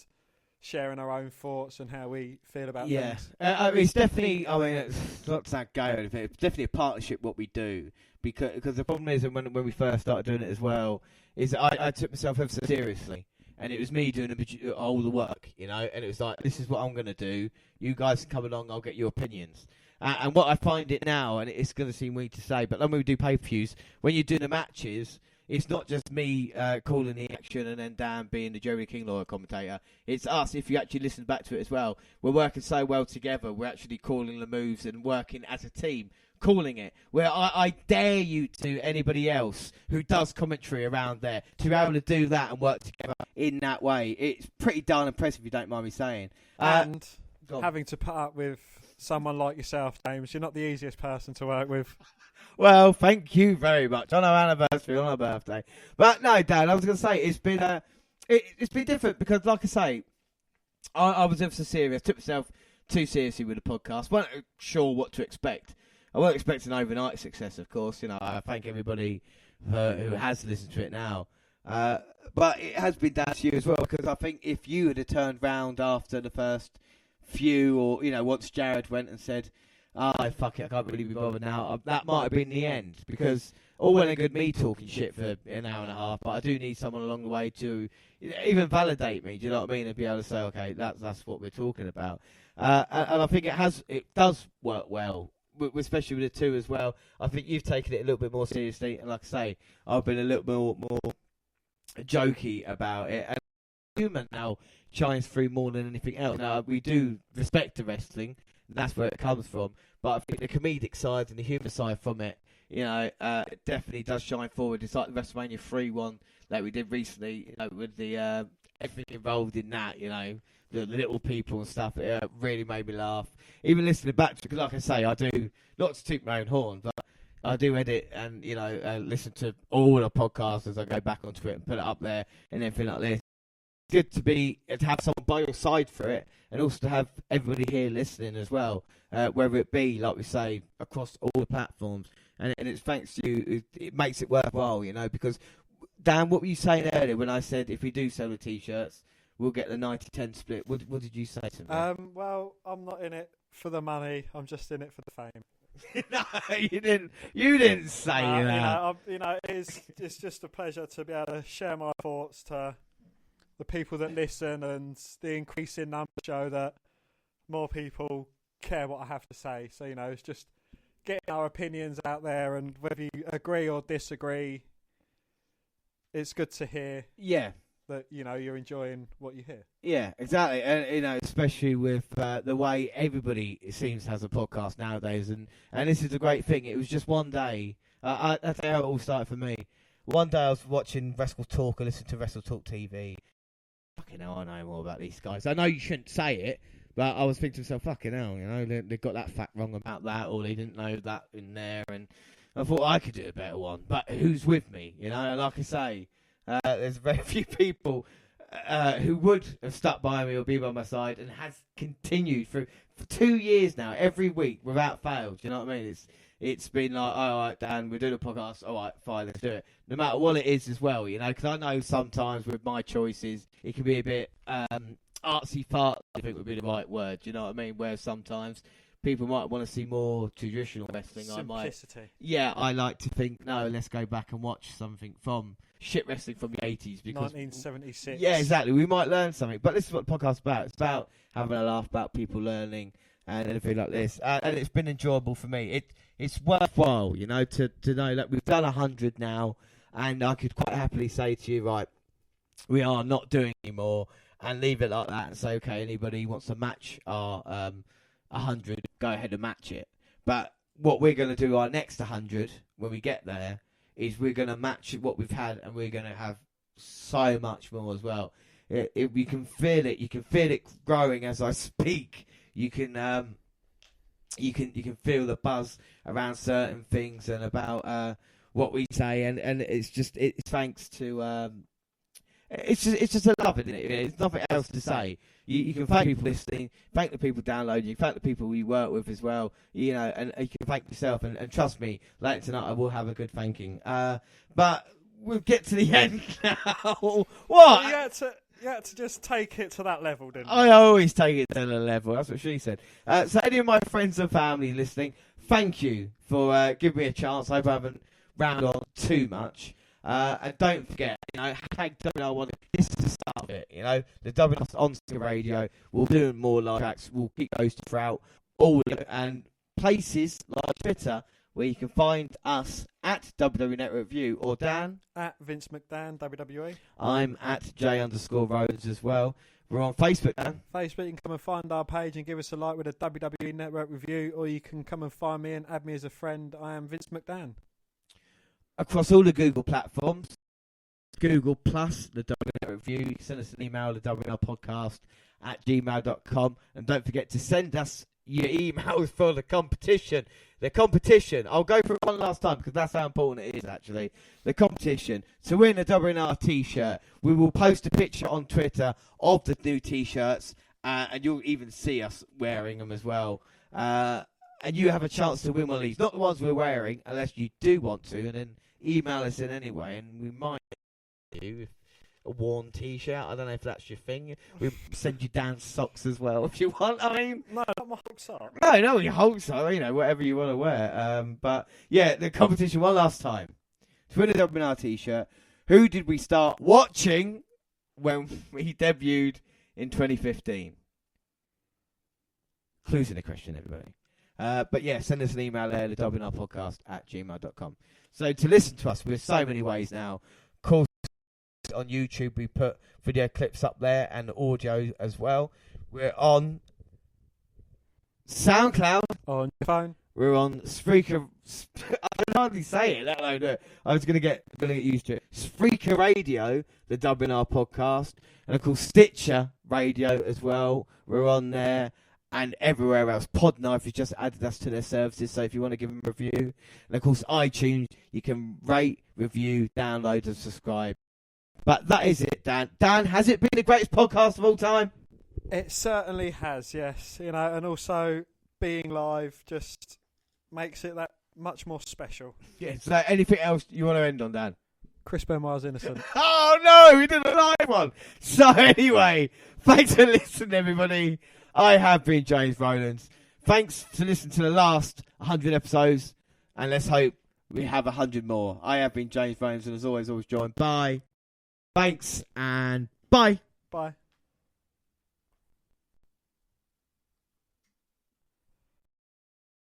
sharing our own thoughts and how we feel about things. It's definitely, it's not that gay or anything, it's definitely a partnership what we do, because the problem is, and when we first started doing it as well, is I took myself ever so seriously. And it was me doing all the work, and it was like, this is what I'm going to do. You guys can come along, I'll get your opinions. And what I find it now, and it's going to seem weird to say, but when we do pay-per-views, when you're doing the matches, it's not just me calling the action and then Dan being the Jerry King lawyer commentator. It's us. If you actually listen back to it as well, we're working so well together. We're actually calling the moves and working as a team, calling it. Where I dare you to anybody else who does commentary around there to be able to do that and work together in that way. It's pretty darn impressive, if you don't mind me saying. And having to put up with someone like yourself, James, you're not the easiest person to work with. Well, thank you very much on our anniversary, on our birthday. But no, Dan, I was going to say it's been it's been different because, like I say, I was ever so serious, took myself too seriously with the podcast. Wasn't sure what to expect. I wasn't expecting overnight success, of course. You know, I thank everybody who has listened to it now. But it has been down to you as well, because I think if you had turned round after the first few, or, you know, once Jared went and said, fuck it, I can't really be bothered now, that might have been the end, because all well and good me talking shit for an hour and a half, but I do need someone along the way to even validate me, do you know what I mean, and be able to say, okay, that's what we're talking about. And I think it does work well, especially with the two as well. I think you've taken it a little bit more seriously, and like I say, I've been a little more jokey about it, and humour now shines through more than anything else. Now, we do respect the wrestling, that's where it comes from, but I think the comedic side and the humour side from it, you know, it definitely does shine forward. It's like the WrestleMania 3 one that we did recently, you know, with the everything involved in that, you know, the little people and stuff. It really made me laugh. Even listening back to, because like I say, I do, not to toot my own horn, but I do edit and, you know, listen to all the podcasts as I go back onto it and put it up there and everything like this. It's good to have someone by your side for it, and also to have everybody here listening as well, whether it be, like we say, across all the platforms. And it's thanks to you, it makes it worthwhile, you know, because, Dan, what were you saying earlier when I said if we do sell the T-shirts, we'll get the 90-10 split? What did you say to me? Well, I'm not in it for the money, I'm just in it for the fame. No, you didn't. You didn't say that. You know, it's just a pleasure to be able to share my thoughts to the people that listen, and the increasing numbers show that more people care what I have to say. So, you know, it's just getting our opinions out there, and whether you agree or disagree, it's good to hear. Yeah. That, you know, you're enjoying what you hear. Yeah, exactly. And, you know, especially with the way everybody, it seems, has a podcast nowadays. And this is a great thing. It was just one day. That's how it all started for me. One day I was watching Wrestle Talk, or listening to Wrestle Talk TV. Fucking hell, I know more about these guys. I know you shouldn't say it, but I was thinking to myself, fucking hell, you know, they got that fact wrong about that, or they didn't know that in there. And I thought I could do a better one. But who's with me? You know, like I say, there's very few people who would have stuck by me or be by my side, and has continued for 2 years now, every week without fail. Do you know what I mean? It's been like, oh, all right, Dan, we're doing a podcast. All right, fine, let's do it. No matter what it is as well, you know, because I know sometimes with my choices, it can be a bit artsy-fartsy, I think would be the right word. Do you know what I mean? Where sometimes people might want to see more traditional wrestling. Simplicity. I like to think, no, let's go back and watch something from shit wrestling from the 80s. Because 1976. Yeah, exactly. We might learn something. But this is what the podcast's about. It's about having a laugh, about people learning and anything like this. And it's been enjoyable for me. It's worthwhile, you know, to know that we've done 100 now. And I could quite happily say to you, right, we are not doing anymore, and leave it like that and say, okay, anybody wants to match our 100, go ahead and match it. But what we're going to do our next 100 when we get there is we're going to match what we've had, and we're going to have so much more as well. You can feel it. You can feel it growing as I speak. You can feel the buzz around certain things and about what we say, and it's thanks to it's just a love, isn't it? It's nothing else to say. You can thank people listening, thank the people downloading, thank the people we work with as well, you know, and you can thank yourself, and trust me, later tonight I will have a good thanking. But we'll get to the end now. What? You had to just take it to that level, didn't you? I always take it to the level. That's what she said. So any of my friends and family listening, thank you for giving me a chance. I hope I haven't rounded on too much. And don't forget, you know, #WNR100, this is the start of it, you know. The WNR on radio, we'll do more live tracks, we'll keep those throughout all of it, and places like Twitter where you can find us at WWE Network Review, or Dan. At Vince McDan, WWE. I'm at J_Rhodes as well. We're on Facebook, Dan. Facebook, you can come and find our page and give us a like with a WWE Network Review, or you can come and find me and add me as a friend. I am Vince McDan. Across all the Google platforms, Google Plus, the WWE Network Review. Send us an email to WNRpodcast@gmail.com, and don't forget to send us your emails for the competition. The competition, I'll go for it one last time because that's how important it is, actually. The competition. To win a WNR t-shirt, we will post a picture on Twitter of the new t-shirts, and you'll even see us wearing them as well. And you have a chance to win one of these. Not the ones we're wearing, unless you do want to, and then email us in anyway, and we might do a worn t-shirt. I don't know if that's your thing. We'll send you down socks as well if you want. I mean, No, not my Hulk sock. no, your whole so whatever you want to wear. But yeah, the competition one last time. To win a WNR t-shirt, who did we start watching when we debuted in 2015? Clues in the question, everybody. But yeah, send us an email there, the WNRpodcast@gmail.com. So to listen to us, there's so many ways now. Of course, on YouTube, we put video clips up there and audio as well. We're on SoundCloud. On your phone. We're on Spreaker. I can hardly say it. Let alone do it. I was gonna get used to it. Spreaker Radio, the WNR podcast, and of course Stitcher Radio as well. We're on there. And everywhere else. Podknife has just added us to their services, so if you want to give them a review. And of course, iTunes, you can rate, review, download, and subscribe. But that is it, Dan. Dan, has it been the greatest podcast of all time? It certainly has, yes. And also being live just makes it that much more special. Yeah, so anything else you want to end on, Dan? Chris Benoit's innocent. Oh, no, we did a live one. So anyway, thanks for listening, everybody. I have been James Rowlands. Thanks for listening to the last 100 episodes, and let's hope we have 100 more. I have been James Rowlands, and as always joined by... Thanks, and bye. Bye.